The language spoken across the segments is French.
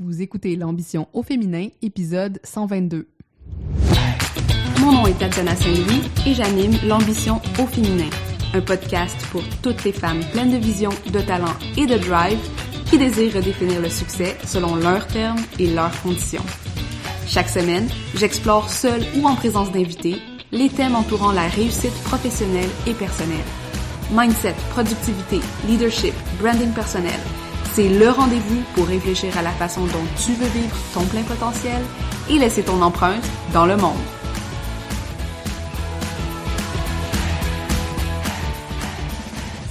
Vous écoutez l'ambition au féminin, épisode 122. Mon nom est Tatiana Saint-Louis et j'anime l'ambition au féminin, un podcast pour toutes les femmes pleines de vision, de talent et de drive qui désirent redéfinir le succès selon leurs termes et leurs conditions. Chaque semaine, j'explore seule ou en présence d'invités les thèmes entourant la réussite professionnelle et personnelle. Mindset, productivité, leadership, branding personnel. C'est le rendez-vous pour réfléchir à la façon dont tu veux vivre ton plein potentiel et laisser ton empreinte dans le monde.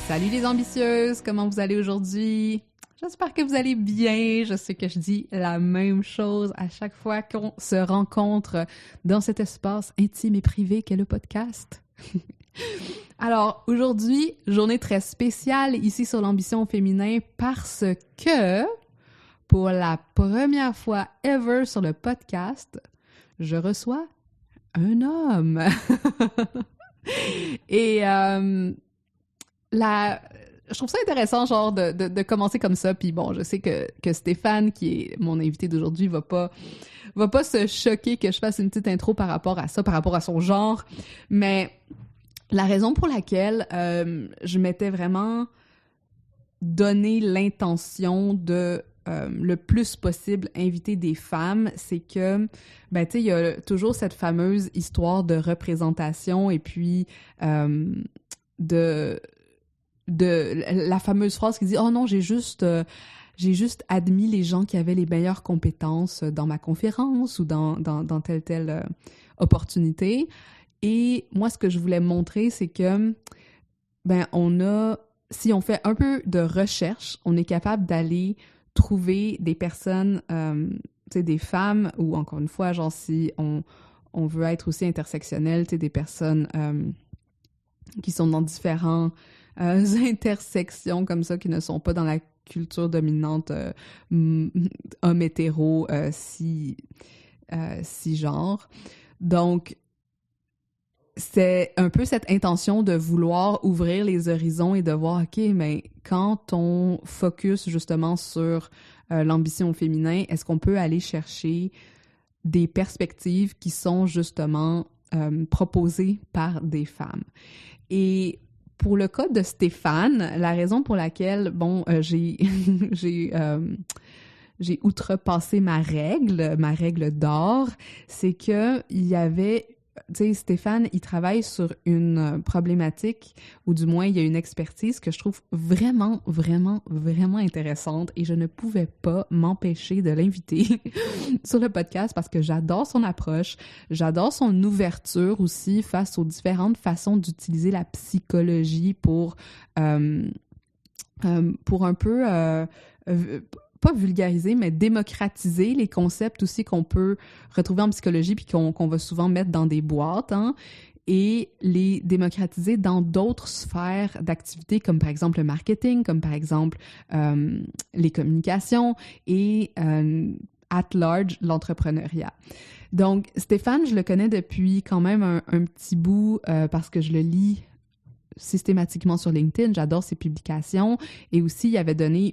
Salut les ambitieuses, comment vous allez aujourd'hui? J'espère que vous allez bien. Je sais que je dis la même chose à chaque fois qu'on se rencontre dans cet espace intime et privé qu'est le podcast. Alors, aujourd'hui, journée très spéciale ici sur l'ambition au féminin parce que, pour la première fois ever sur le podcast, je reçois un homme. Et je trouve ça intéressant, genre, de commencer comme ça. Puis bon, je sais que Stéphane, qui est mon invité d'aujourd'hui, va pas se choquer que je fasse une petite intro par rapport à ça, par rapport à son genre. Mais la raison pour laquelle je m'étais vraiment donné l'intention de le plus possible inviter des femmes, c'est que, ben, tu sais, il y a toujours cette fameuse histoire de représentation et puis de la fameuse phrase qui dit « Oh non, j'ai juste admis les gens qui avaient les meilleures compétences dans ma conférence ou dans telle opportunité. » Et moi, ce que je voulais montrer, c'est que, ben, si on fait un peu de recherche, on est capable d'aller trouver des personnes, tu sais, des femmes, ou encore une fois, genre, si on veut être aussi intersectionnel, tu sais, des personnes qui sont dans différents intersections comme ça, qui ne sont pas dans la culture dominante homme hétéro, si genre. Donc, c'est un peu cette intention de vouloir ouvrir les horizons et de voir, OK, mais quand on focus justement sur l'ambition au féminin, est-ce qu'on peut aller chercher des perspectives qui sont justement proposées par des femmes? Et pour le cas de Stéphane, la raison pour laquelle, bon, j'ai outrepassé ma règle d'or, c'est que il y avait, tu sais, Stéphane, il travaille sur une problématique, ou du moins, il y a une expertise que je trouve vraiment, vraiment, vraiment intéressante et je ne pouvais pas m'empêcher de l'inviter sur le podcast parce que j'adore son approche, j'adore son ouverture aussi face aux différentes façons d'utiliser la psychologie pour un peu pas vulgariser, mais démocratiser les concepts aussi qu'on peut retrouver en psychologie puis qu'on va souvent mettre dans des boîtes, hein, et les démocratiser dans d'autres sphères d'activité, comme par exemple le marketing, comme par exemple les communications et at large, l'entrepreneuriat. Donc, Stéphane, je le connais depuis quand même un petit bout parce que je le lis systématiquement sur LinkedIn. J'adore ses publications. Et aussi, il avait donné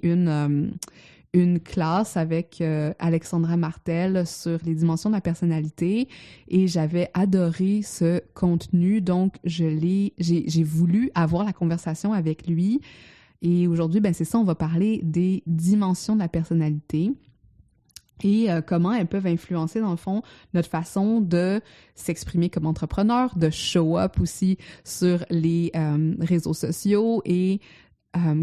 une classe avec Alexandra Martel sur les dimensions de la personnalité et j'avais adoré ce contenu, donc j'ai voulu avoir la conversation avec lui et aujourd'hui, ben c'est ça, on va parler des dimensions de la personnalité et comment elles peuvent influencer, dans le fond, notre façon de s'exprimer comme entrepreneur, de show up aussi sur les réseaux sociaux et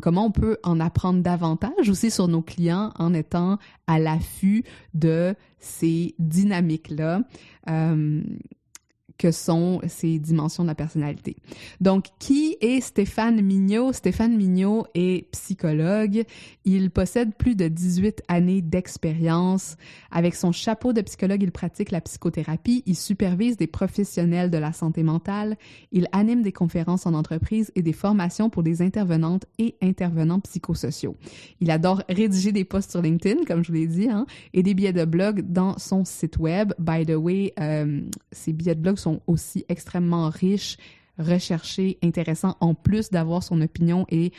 comment on peut en apprendre davantage aussi sur nos clients en étant à l'affût de ces dynamiques-là que sont ces dimensions de la personnalité. Donc, qui est Stéphane Mignot? Stéphane Mignot est psychologue. Il possède plus de 18 années d'expérience. Avec son chapeau de psychologue, il pratique la psychothérapie. Il supervise des professionnels de la santé mentale. Il anime des conférences en entreprise et des formations pour des intervenantes et intervenants psychosociaux. Il adore rédiger des posts sur LinkedIn, comme je vous l'ai dit, hein, et des billets de blog dans son site web. By the way, ces billets de blog sont aussi extrêmement riches, recherchés, intéressants, en plus d'avoir son opinion et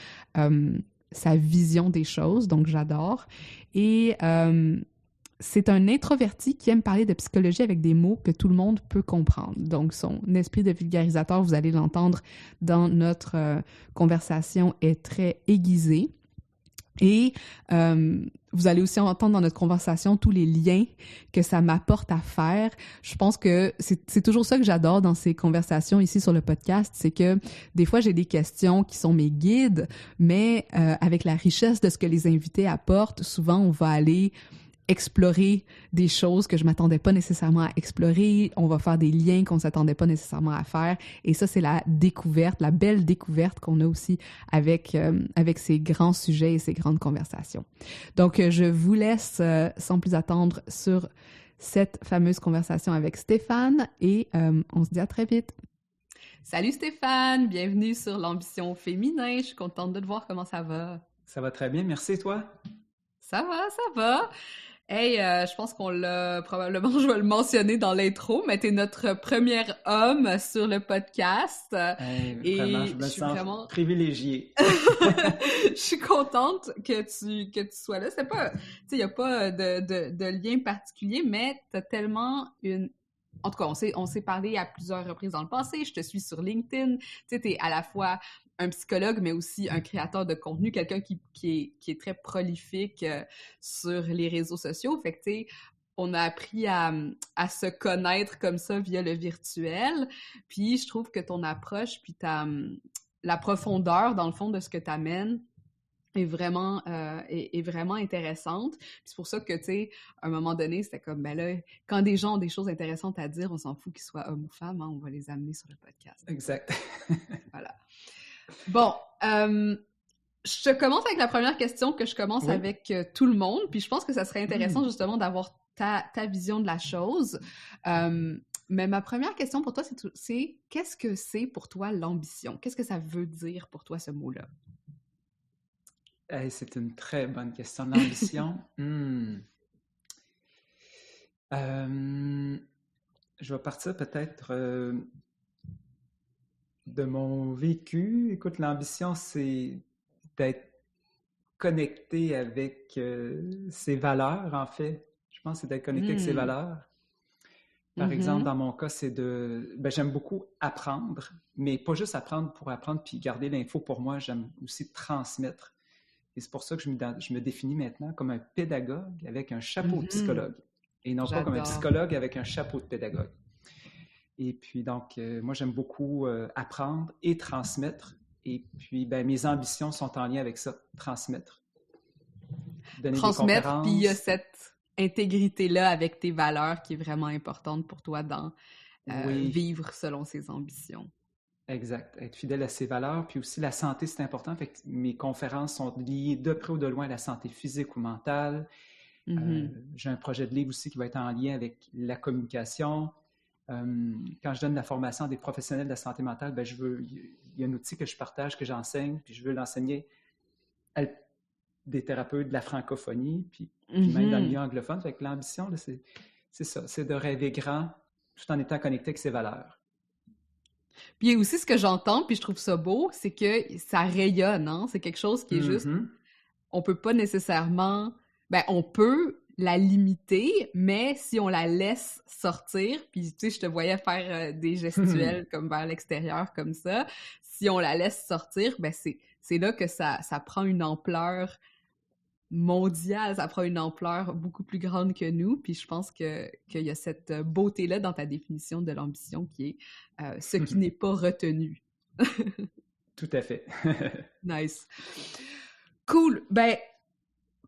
sa vision des choses. Donc, j'adore. Et c'est un introverti qui aime parler de psychologie avec des mots que tout le monde peut comprendre. Donc, son esprit de vulgarisateur, vous allez l'entendre dans notre conversation, est très aiguisé. Et vous allez aussi entendre dans notre conversation tous les liens que ça m'apporte à faire. Je pense que c'est toujours ça que j'adore dans ces conversations ici sur le podcast, c'est que des fois, j'ai des questions qui sont mes guides, mais avec la richesse de ce que les invités apportent, souvent, on va aller explorer des choses que je m'attendais pas nécessairement à explorer. On va faire des liens qu'on s'attendait pas nécessairement à faire. Et ça, c'est la découverte, la belle découverte qu'on a aussi avec ces grands sujets et ces grandes conversations. Donc, je vous laisse sans plus attendre sur cette fameuse conversation avec Stéphane et on se dit à très vite. Salut Stéphane, bienvenue sur l'ambition féminin. Je suis contente de te voir. Comment ça va? Ça va très bien, merci, toi? Ça va. Hey, je pense qu'on l'a probablement, je vais le mentionner dans l'intro, mais t'es notre premier homme sur le podcast. Et vraiment, je me sens vraiment privilégiée. Je suis contente que tu sois là. C'est pas, tu sais, il y a pas de lien particulier, mais t'as tellement une... En tout cas, on s'est parlé à plusieurs reprises dans le passé. Je te suis sur LinkedIn. Tu sais, t'es à la fois un psychologue, mais aussi un créateur de contenu, quelqu'un qui est très prolifique sur les réseaux sociaux. Fait que, tu sais, on a appris à se connaître comme ça via le virtuel. Puis, je trouve que ton approche, puis la profondeur, dans le fond, de ce que tu amènes est vraiment intéressante. Puis c'est pour ça que, tu sais, à un moment donné, c'était comme, ben là, quand des gens ont des choses intéressantes à dire, on s'en fout qu'ils soient hommes ou femmes, hein, on va les amener sur le podcast. Exact. Voilà. Bon, je commence avec la première question que je commence avec tout le monde, puis je pense que ça serait intéressant justement d'avoir ta vision de la chose. Mais ma première question pour toi, c'est qu'est-ce que c'est pour toi l'ambition? Qu'est-ce que ça veut dire pour toi, ce mot-là? Hey, c'est une très bonne question. L'ambition, je vais partir peut-être de mon vécu. Écoute, l'ambition, c'est d'être connecté avec ses valeurs, en fait. Je pense que c'est d'être connecté avec ses valeurs. Par exemple, dans mon cas, c'est j'aime beaucoup apprendre, mais pas juste apprendre pour apprendre puis garder l'info pour moi, j'aime aussi transmettre. Et c'est pour ça que je me définis maintenant comme un pédagogue avec un chapeau de psychologue et non pas comme un psychologue avec un chapeau de pédagogue. Et puis donc, moi, j'aime beaucoup apprendre et transmettre. Et puis, mes ambitions sont en lien avec ça, transmettre. Donner des conférences. Puis il y a cette intégrité-là avec tes valeurs qui est vraiment importante pour toi dans vivre selon ses ambitions. Exact. Être fidèle à ses valeurs. Puis aussi, la santé, c'est important. Fait que mes conférences sont liées de près ou de loin à la santé physique ou mentale. J'ai un projet de livre aussi qui va être en lien avec la communication. Quand je donne la formation à des professionnels de la santé mentale, il y a un outil que je partage, que j'enseigne, puis je veux l'enseigner à des thérapeutes de la francophonie, puis même dans le milieu anglophone. Fait que l'ambition, là, c'est ça, c'est de rêver grand tout en étant connecté avec ses valeurs. Puis aussi, ce que j'entends, puis je trouve ça beau, c'est que ça rayonne, hein? C'est quelque chose qui est juste... On peut pas nécessairement... on peut la limiter, mais si on la laisse sortir, puis tu sais, je te voyais faire des gestuels comme vers l'extérieur, comme ça, si on la laisse sortir, c'est là que ça prend une ampleur mondiale, ça prend une ampleur beaucoup plus grande que nous, puis je pense qu'il y a cette beauté-là dans ta définition de l'ambition qui est ce qui n'est pas retenu. Tout à fait. Nice. Cool.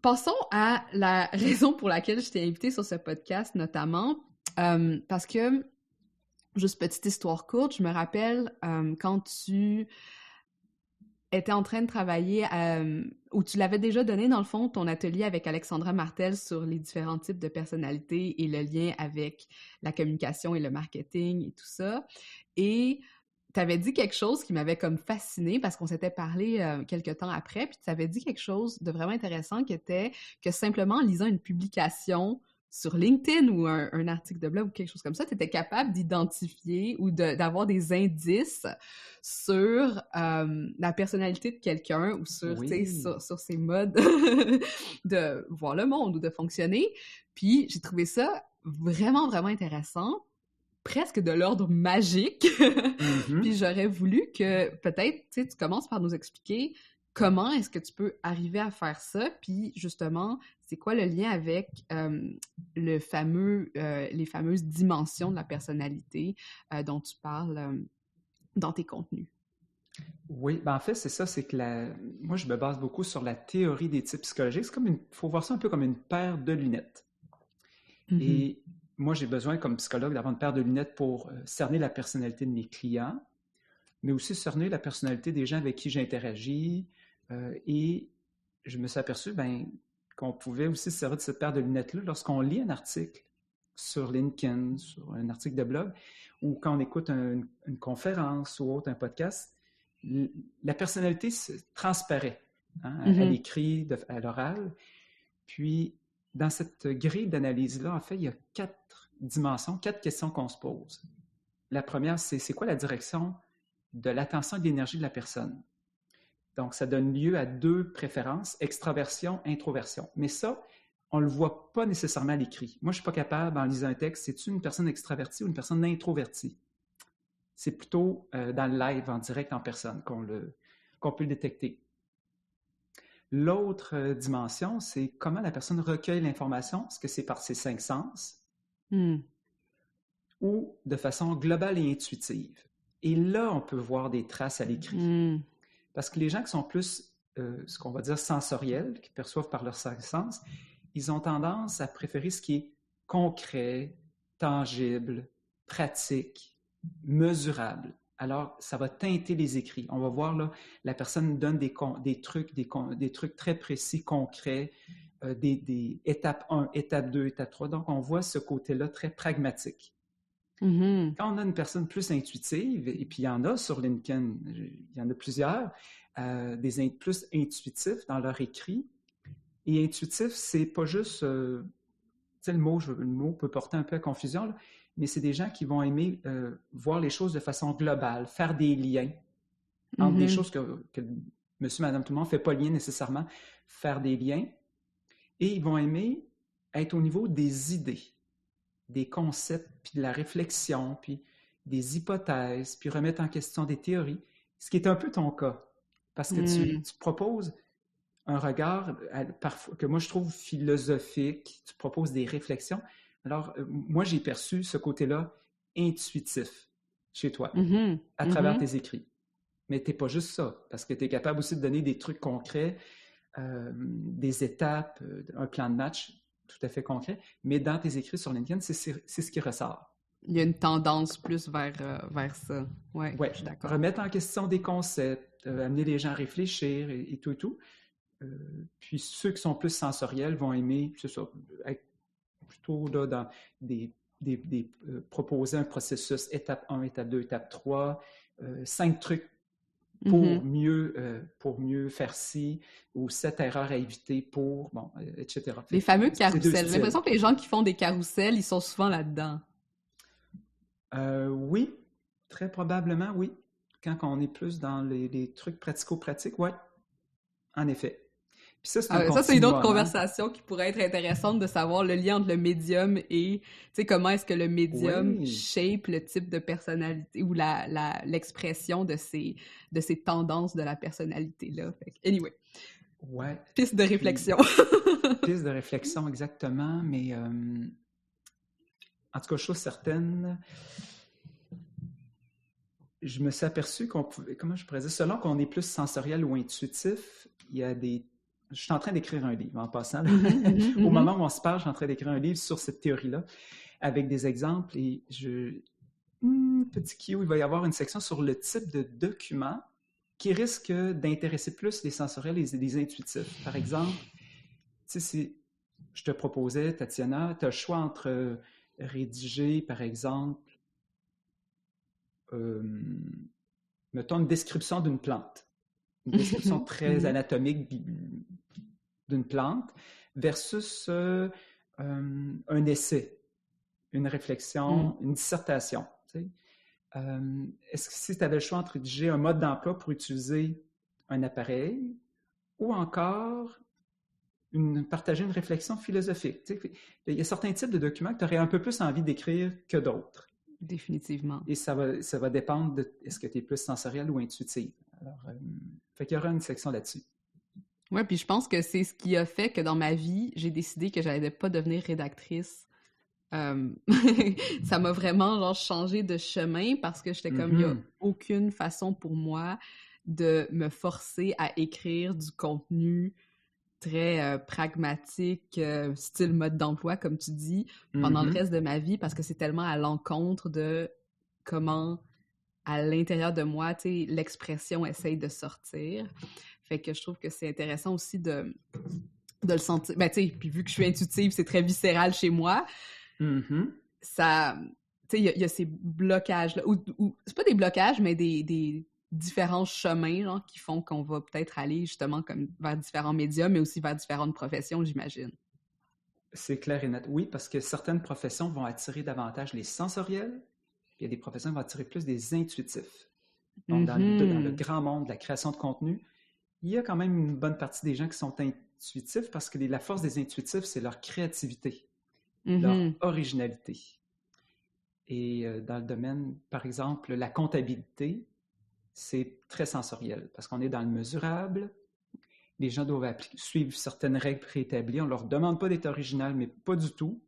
Passons à la raison pour laquelle je t'ai invitée sur ce podcast, notamment, parce que, juste petite histoire courte, je me rappelle quand tu étais en train de travailler, ou tu l'avais déjà donné, dans le fond, ton atelier avec Alexandra Martel sur les différents types de personnalités et le lien avec la communication et le marketing et tout ça. Et tu avais dit quelque chose qui m'avait comme fascinée parce qu'on s'était parlé quelques temps après, puis tu avais dit quelque chose de vraiment intéressant qui était que simplement en lisant une publication sur LinkedIn ou un article de blog ou quelque chose comme ça, tu étais capable d'identifier ou d'avoir des indices sur la personnalité de quelqu'un ou sur, sur ses modes de voir le monde ou de fonctionner. Puis j'ai trouvé ça vraiment, vraiment intéressant, presque de l'ordre magique. Puis j'aurais voulu que peut-être, tu commences par nous expliquer comment est-ce que tu peux arriver à faire ça, puis justement, c'est quoi le lien avec les fameuses dimensions de la personnalité dont tu parles dans tes contenus? Oui, en fait, c'est ça, c'est que moi, je me base beaucoup sur la théorie des types psychologiques. Il faut voir ça un peu comme une paire de lunettes. Et moi, j'ai besoin, comme psychologue, d'avoir une paire de lunettes pour cerner la personnalité de mes clients, mais aussi cerner la personnalité des gens avec qui j'interagis. Et je me suis aperçu qu'on pouvait aussi se servir de cette paire de lunettes-là lorsqu'on lit un article sur LinkedIn, sur un article de blog, ou quand on écoute une conférence ou autre, un podcast. La personnalité transparaît à l'écrit, à l'oral. Puis, dans cette grille d'analyse-là, en fait, il y a 4 dimensions, 4 questions qu'on se pose. La première, c'est quoi la direction de l'attention et de l'énergie de la personne? Donc, ça donne lieu à 2 préférences, extraversion, introversion. Mais ça, on ne le voit pas nécessairement à l'écrit. Moi, je ne suis pas capable, en lisant un texte, c'est-tu une personne extravertie ou une personne introvertie? C'est plutôt dans le live, en direct, en personne, qu'on peut le détecter. L'autre dimension, c'est comment la personne recueille l'information. Est-ce que c'est par ses 5 sens ou de façon globale et intuitive? Et là, on peut voir des traces à l'écrit. Parce que les gens qui sont plus, ce qu'on va dire, sensoriels, qui perçoivent par leurs 5 sens, ils ont tendance à préférer ce qui est concret, tangible, pratique, mesurable. Alors, ça va teinter les écrits. On va voir, là, la personne donne des trucs très précis, concrets, des étapes 1, étape 2, étape 3. Donc, on voit ce côté-là très pragmatique. Quand on a une personne plus intuitive, et puis il y en a sur LinkedIn, il y en a plusieurs, plus intuitifs dans leur écrit. Et intuitif, c'est pas juste, le mot peut porter un peu à confusion, là, mais c'est des gens qui vont aimer voir les choses de façon globale, faire des liens entre des choses que monsieur, madame, tout le monde ne fait pas le lien nécessairement, faire des liens. Et ils vont aimer être au niveau des idées, des concepts, puis de la réflexion, puis des hypothèses, puis remettre en question des théories, ce qui est un peu ton cas, parce que tu proposes un regard parfois, que moi je trouve philosophique, tu proposes des réflexions. Alors, moi j'ai perçu ce côté-là intuitif chez toi, à travers tes écrits. Mais tu n'es pas juste ça, parce que tu es capable aussi de donner des trucs concrets, des étapes, un plan de match, tout à fait concret, mais dans tes écrits sur LinkedIn, c'est ce qui ressort. Il y a une tendance plus vers ça. Ouais, je suis d'accord. Remettre en question des concepts, amener les gens à réfléchir et tout. Puis ceux qui sont plus sensoriels vont aimer, c'est ça, être plutôt là, dans proposer un processus étape 1, étape 2, étape 3, 5 trucs pour mieux faire ci, ou 7 erreurs à éviter etc. Les fameux carousels. J'ai l'impression que les gens qui font des carousels, ils sont souvent là-dedans. Oui, très probablement, oui. Quand on est plus dans les trucs pratico-pratiques, oui, en effet. Puis ça, c'est une autre conversation qui pourrait être intéressante de savoir le lien entre le médium et comment est-ce que le médium shape le type de personnalité ou l'expression de ces tendances de la personnalité-là. Anyway. Ouais. Piste de réflexion. Piste de réflexion, exactement. Mais en tout cas, chose certaine, je me suis aperçu qu'on pouvait, comment je pourrais dire, selon qu'on est plus sensoriel ou intuitif, il y a des... Je suis en train d'écrire un livre en passant. Au moment où on se parle, je suis en train d'écrire un livre sur cette théorie-là, avec des exemples. Et petit Q, il va y avoir une section sur le type de document qui risque d'intéresser plus les sensoriels et les intuitifs. Par exemple, si je te proposais, Tatiana, tu as le choix entre rédiger, par exemple, mettons une description d'une plante. Une description très anatomique d'une plante versus un un essai, une réflexion, une dissertation. Tu sais. Est-ce que si tu avais le choix entre rédiger un mode d'emploi pour utiliser un appareil ou encore partager une réflexion philosophique? Tu sais, il y a certains types de documents que tu aurais un peu plus envie d'écrire que d'autres. Définitivement. Et ça va dépendre de est-ce que tu es plus sensoriel ou intuitive. Alors, fait qu'il y aura une section là-dessus. Oui, puis je pense que c'est ce qui a fait que dans ma vie, j'ai décidé que j'allais pas devenir rédactrice. Ça m'a vraiment genre changé de chemin parce que j'étais comme, il n'y a aucune façon pour moi de me forcer à écrire du contenu très pragmatique, style mode d'emploi, comme tu dis, pendant le reste de ma vie, parce que c'est tellement à l'encontre de comment, à l'intérieur de moi, tu sais, l'expression essaye de sortir. Fait que je trouve que c'est intéressant aussi de le sentir. Ben, tu sais, puis vu que je suis intuitive, c'est très viscéral chez moi. Ça, tu sais, il y a ces blocages-là, ou c'est pas des blocages, mais des différents chemins, genre, qui font qu'on va peut-être aller, justement, comme vers différents médias, mais aussi vers différentes professions, j'imagine. C'est clair et net. Oui, parce que certaines professions vont attirer davantage les sensoriels, puis il y a des professions qui vont attirer plus des intuitifs. Donc, dans le grand monde de la création de contenu, il y a quand même une bonne partie des gens qui sont intuitifs parce que la force des intuitifs, c'est leur créativité, leur originalité. Et dans le domaine, par exemple, la comptabilité, c'est très sensoriel parce qu'on est dans le mesurable. Les gens doivent suivre certaines règles préétablies. On ne leur demande pas d'être original, mais pas du tout.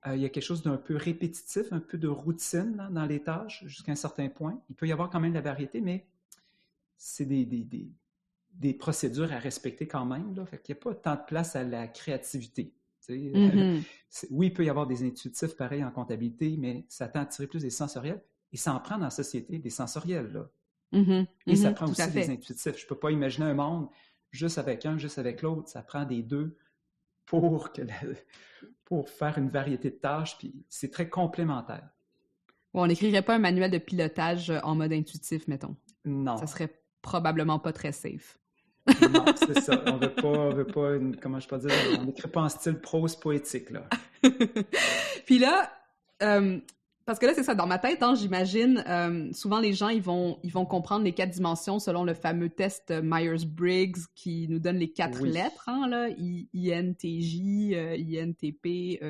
Il y a quelque chose d'un peu répétitif, un peu de routine là, dans les tâches jusqu'à un certain point. Il peut y avoir quand même de la variété, mais c'est des procédures à respecter quand même. Là. Fait qu'il n'y a pas tant de place à la créativité. Oui, il peut y avoir des intuitifs pareils en comptabilité, mais ça tend à attirer plus des sensoriels. Et ça en prend dans la société des sensoriels. Là. Et ça prend aussi des intuitifs. Je ne peux pas imaginer un monde juste avec un, juste avec l'autre. Ça prend des deux pour faire une variété de tâches. Puis c'est très complémentaire. Bon, on n'écrirait pas un manuel de pilotage en mode intuitif, mettons. Non. Ça serait probablement pas très safe. Non, c'est ça. On veut pas comment je peux dire, on n'écrit pas en style prose poétique, là. Puis là, parce que là, c'est ça, dans ma tête, hein, j'imagine, souvent les gens, ils vont comprendre les 4 dimensions selon le fameux test Myers-Briggs qui nous donne les 4 lettres, hein, là, INTJ, INTP,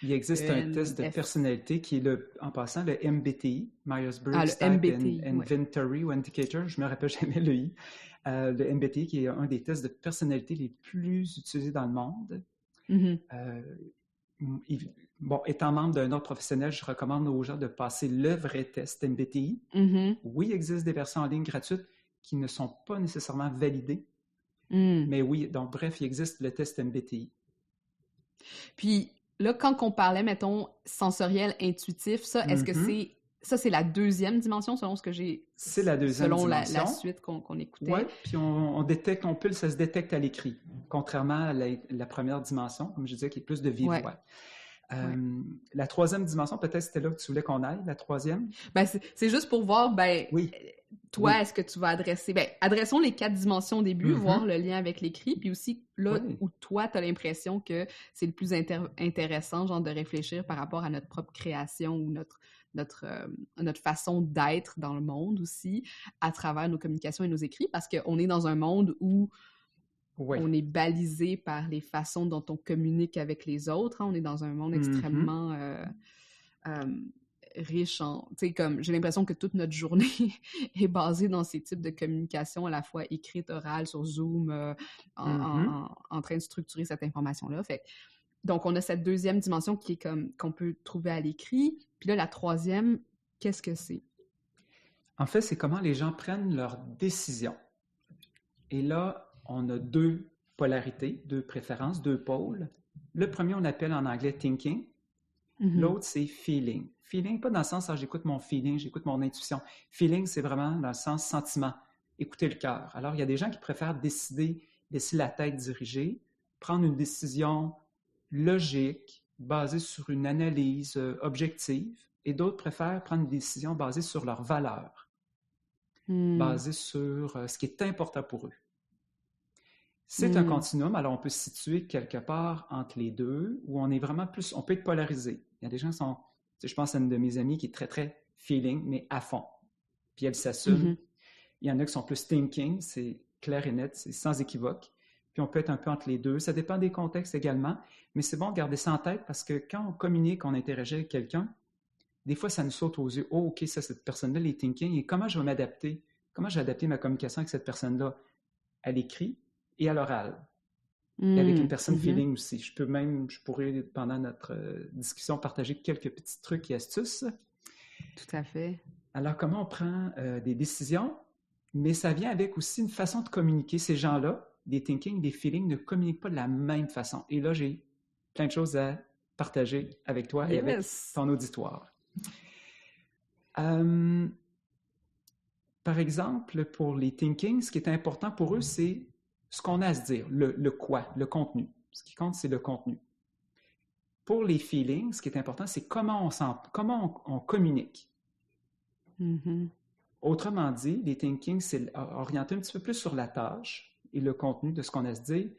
il existe un test de personnalité qui est, en passant, le MBTI, Myers-Briggs Type MBTI, Inventory ou Indicator, je me rappelle jamais le I. Le MBTI qui est un des tests de personnalité les plus utilisés dans le monde. Bon, étant membre d'un autre professionnel, je recommande aux gens de passer le vrai test MBTI. Oui, il existe des versions en ligne gratuites qui ne sont pas nécessairement validées. Mais oui, donc bref, il existe le test MBTI. Puis là, quand on parlait, mettons, sensoriel, intuitif, ça, est-ce que c'est la deuxième dimension selon ce que j'ai... C'est la deuxième dimension. Selon la suite qu'on écoutait. Oui, puis on détecte, ça se détecte à l'écrit, contrairement à la première dimension, comme je disais, qui est plus de vive voix. La troisième dimension, peut-être c'était là que tu voulais qu'on aille, la troisième? Ben, c'est juste pour voir, toi, est-ce que tu vas adresser... Ben, adressons les 4 dimensions au début, voir le lien avec l'écrit, puis aussi là où toi, tu as l'impression que c'est le plus intéressant, genre de réfléchir par rapport à notre propre création ou notre façon d'être dans le monde aussi, à travers nos communications et nos écrits, parce qu'on est dans un monde où on est balisé par les façons dont on communique avec les autres. Hein. On est dans un monde extrêmement riche en... Tu sais, comme j'ai l'impression que toute notre journée est basée dans ces types de communication, à la fois écrite, orale, sur Zoom, en train de structurer cette information-là. Fait donc, on a cette deuxième dimension qui est comme qu'on peut trouver à l'écrit. Puis là, la troisième, qu'est-ce que c'est? En fait, c'est comment les gens prennent leurs décisions. Et là, on a 2 polarités, 2 préférences, 2 pôles. Le premier, on appelle en anglais thinking. L'autre, c'est feeling. Feeling, pas dans le sens « j'écoute mon feeling, j'écoute mon intuition ». Feeling, c'est vraiment dans le sens sentiment, écouter le cœur. Alors, il y a des gens qui préfèrent décider, laisser la tête diriger, prendre une décision logique, basée sur une analyse objective, et d'autres préfèrent prendre une décision basée sur leurs valeurs, basée sur ce qui est important pour eux. C'est un continuum, alors on peut se situer quelque part entre les deux, où on est vraiment plus, on peut être polarisé. Il y a des gens qui sont, je pense à une de mes amies qui est très, très feeling, mais à fond. Puis elle s'assume. Il y en a qui sont plus thinking, c'est clair et net, c'est sans équivoque. Puis on peut être un peu entre les deux. Ça dépend des contextes également, mais c'est bon de garder ça en tête parce que quand on communique, on interagit avec quelqu'un, des fois, ça nous saute aux yeux. « Oh, OK, ça, cette personne-là, elle est thinking. Et comment je vais m'adapter? Comment je vais adapter ma communication avec cette personne-là? » À l'écrit et à l'oral. Et avec une personne feeling aussi. Je pourrais, pendant notre discussion, partager quelques petits trucs et astuces. Tout à fait. Alors, comment on prend des décisions? Mais ça vient avec aussi une façon de communiquer. Ces gens-là, des thinking, des feelings, ne communiquent pas de la même façon. Et là, j'ai plein de choses à partager avec toi et avec ton auditoire. Par exemple, pour les thinking, ce qui est important pour eux, c'est ce qu'on a à se dire, le quoi, le contenu. Ce qui compte, c'est le contenu. Pour les feelings, ce qui est important, c'est comment on communique. Autrement dit, les thinking, c'est orienté un petit peu plus sur la tâche et le contenu de ce qu'on a à se dire.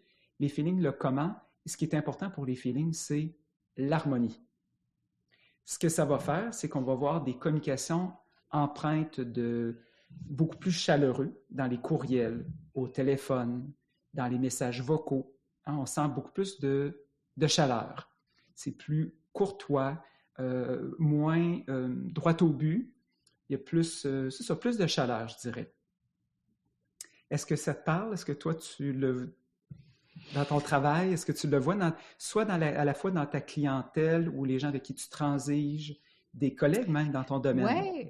Les feelings, le comment. Et ce qui est important pour les feelings, c'est l'harmonie. Ce que ça va faire, c'est qu'on va voir des communications empreintes de beaucoup plus chaleureux dans les courriels, au téléphone, dans les messages vocaux. On sent beaucoup plus de chaleur. C'est plus courtois, moins droit au but. Il y a plus, plus de chaleur, je dirais. Est-ce que ça te parle? Est-ce que toi, dans ton travail, est-ce que tu le vois à la fois dans ta clientèle ou les gens avec qui tu transiges, des collègues même dans ton domaine? Oui,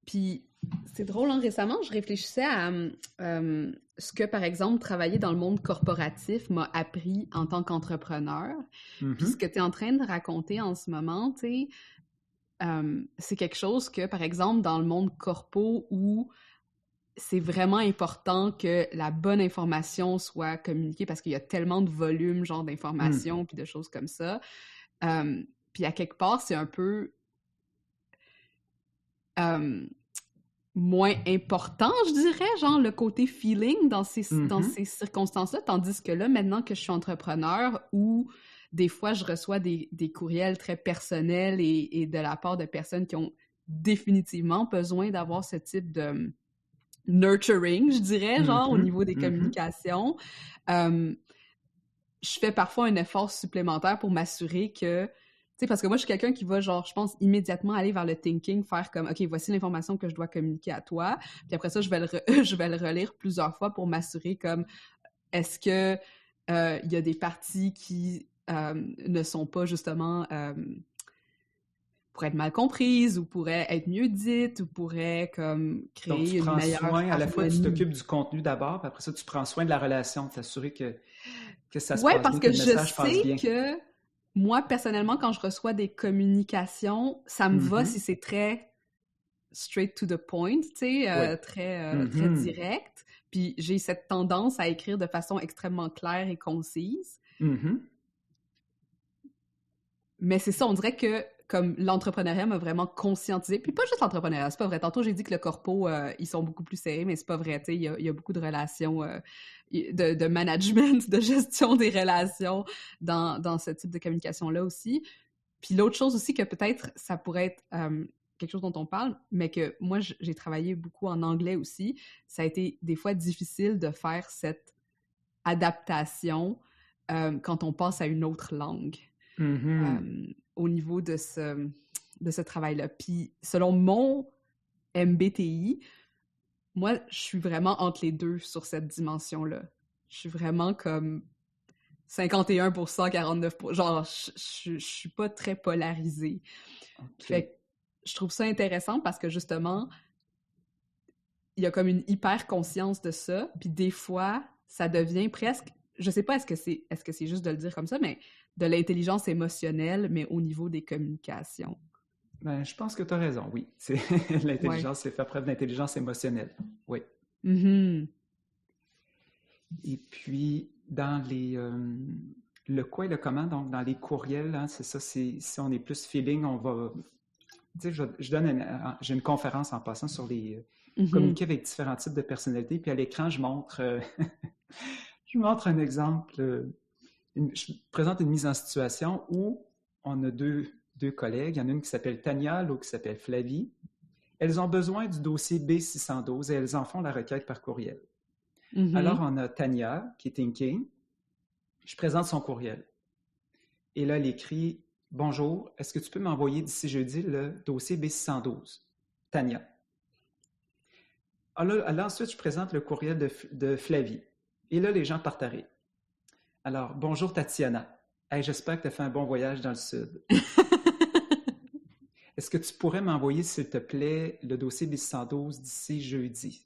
puis c'est drôle, récemment, je réfléchissais à ce que, par exemple, travailler dans le monde corporatif m'a appris en tant qu'entrepreneur. Puis ce que tu es en train de raconter en ce moment, tu sais, c'est quelque chose que, par exemple, dans le monde corpo où c'est vraiment important que la bonne information soit communiquée parce qu'il y a tellement de volume, genre, d'informations puis de choses comme ça. Puis à quelque part, c'est un peu moins important, je dirais, genre le côté feeling dans ces circonstances-là, tandis que là, maintenant que je suis entrepreneur, où des fois je reçois des courriels très personnels et de la part de personnes qui ont définitivement besoin d'avoir ce type de nurturing, je dirais, genre, au niveau des communications. Je fais parfois un effort supplémentaire pour m'assurer que, tu sais, parce que moi, je suis quelqu'un qui va, genre, je pense, immédiatement aller vers le thinking, faire comme, OK, voici l'information que je dois communiquer à toi. Puis après ça, je vais le relire plusieurs fois pour m'assurer, comme, est-ce que il y a des parties qui ne sont pas, justement, pourraient être mal comprises ou pourraient être mieux dites ou pourraient comme créer une meilleure harmonie. Donc, tu prends soin, à la fois, tu t'occupes du contenu d'abord, puis après ça, tu prends soin de la relation, t'assurer que ça se passe bien, parce que le message passe bien. Je sais que moi, personnellement, quand je reçois des communications, ça me va si c'est très straight to the point, tu sais, très direct. Puis j'ai cette tendance à écrire de façon extrêmement claire et concise. Mais c'est ça, on dirait que comme l'entrepreneuriat m'a vraiment conscientisé, puis pas juste l'entrepreneuriat, c'est pas vrai. Tantôt, j'ai dit que le corpo, ils sont beaucoup plus serrés, mais c'est pas vrai, tu sais, il y a beaucoup de relations, de management, de gestion des relations dans ce type de communication-là aussi. Puis l'autre chose aussi que peut-être ça pourrait être quelque chose dont on parle, mais que moi, j'ai travaillé beaucoup en anglais aussi, ça a été des fois difficile de faire cette adaptation quand on passe à une autre langue. Au niveau de ce travail-là. Puis, selon mon MBTI, moi, je suis vraiment entre les deux sur cette dimension-là. Je suis vraiment comme 51%, 49%. Genre, je suis pas très polarisée. Okay. Fait que je trouve ça intéressant parce que, justement, il y a comme une hyper-conscience de ça. Puis, des fois, ça devient presque... Je sais pas, est-ce que c'est juste de le dire comme ça, mais de l'intelligence émotionnelle, mais au niveau des communications. Ben, je pense que tu as raison, oui. L'intelligence, c'est faire preuve d'intelligence émotionnelle, oui. Et puis, dans le quoi et le comment, donc dans les courriels, hein, c'est ça, si on est plus feeling, on va... Tu sais, j'ai une conférence en passant sur les... communiquer avec différents types de personnalités, puis à l'écran, je montre... Je vous montre un exemple. Je présente une mise en situation où on a deux collègues. Il y en a une qui s'appelle Tania, l'autre qui s'appelle Flavie. Elles ont besoin du dossier B612 et elles en font la requête par courriel. Mhm. Alors, on a Tania qui est thinking. Je présente son courriel. Et là, elle écrit « Bonjour, est-ce que tu peux m'envoyer d'ici jeudi le dossier B612? » Tania. Alors, ensuite, je présente le courriel de Flavie. Et là, les gens partent à rire. Alors, bonjour Tatiana. Hey, j'espère que tu as fait un bon voyage dans le sud. Est-ce que tu pourrais m'envoyer, s'il te plaît, le dossier B612 d'ici jeudi?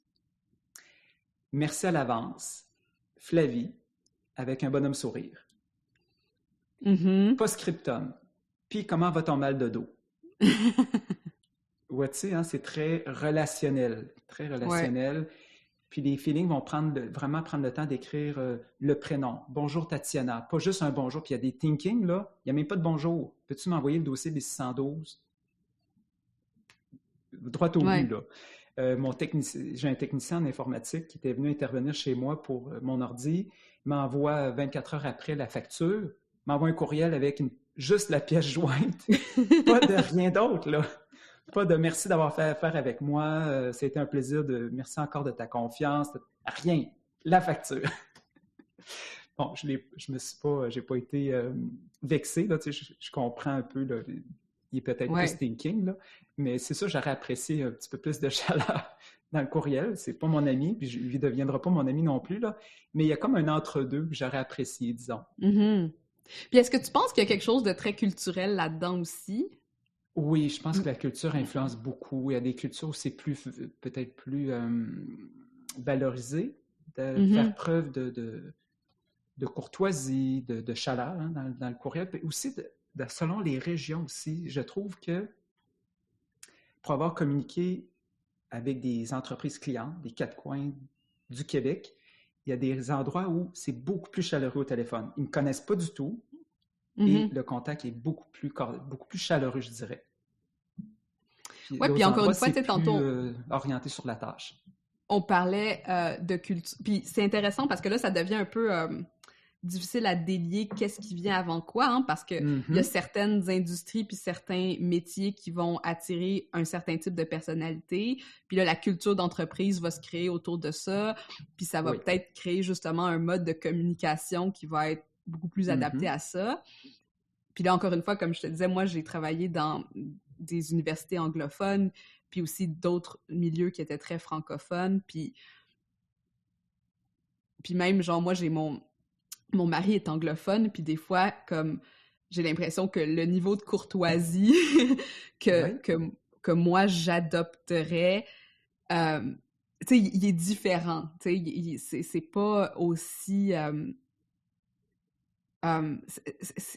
Merci à l'avance. Flavie, avec un bonhomme sourire. Mhm. Post-scriptum. Puis, comment va ton mal de dos? Ouais, tu sais, hein, c'est très relationnel. Très relationnel. Ouais. Puis les feelings vont vraiment prendre le temps d'écrire le prénom. Bonjour Tatiana. Pas juste un bonjour. Puis il y a des thinking, là. Il n'y a même pas de bonjour. Peux-tu m'envoyer le dossier des 612? Droit au but, là. J'ai un technicien en informatique qui était venu intervenir chez moi pour mon ordi. Il m'envoie 24 heures après la facture. Il m'envoie un courriel avec juste la pièce jointe. Pas de rien d'autre, là. Pas de merci d'avoir fait affaire avec moi, c'était un plaisir merci encore de ta confiance. Rien, la facture. Bon, j'ai pas été vexé, là, tu sais, je comprends un peu, là, il est peut-être plus thinking, là, mais c'est ça, j'aurais apprécié un petit peu plus de chaleur dans le courriel. C'est pas mon ami, puis il ne deviendra pas mon ami non plus, là, mais il y a comme un entre-deux que j'aurais apprécié, disons. Mm-hmm. Puis est-ce que tu penses qu'il y a quelque chose de très culturel là-dedans aussi? Oui, je pense que la culture influence beaucoup. Il y a des cultures où c'est peut-être plus valorisé de faire preuve de courtoisie, de chaleur, hein, dans le courriel. Puis aussi, selon les régions aussi, je trouve que pour avoir communiqué avec des entreprises clientes des quatre coins du Québec, il y a des endroits où c'est beaucoup plus chaleureux au téléphone. Ils ne me connaissent pas du tout. Et le contact est beaucoup plus chaleureux, je dirais. Oui, puis encore une fois, tu sais, tantôt... orienté sur la tâche. On parlait de culture... Puis c'est intéressant parce que là, ça devient un peu difficile à délier qu'est-ce qui vient avant quoi, hein, parce que il y a certaines industries puis certains métiers qui vont attirer un certain type de personnalité. Puis là, la culture d'entreprise va se créer autour de ça. Puis ça va peut-être créer justement un mode de communication qui va être beaucoup plus adapté à ça. Puis là, encore une fois, comme je te disais, moi, j'ai travaillé dans des universités anglophones, puis aussi d'autres milieux qui étaient très francophones, puis même, genre, moi, j'ai mon mari est anglophone, puis des fois, comme, j'ai l'impression que le niveau de courtoisie que moi, j'adopterais, tu sais, il est différent, tu sais, c'est pas aussi...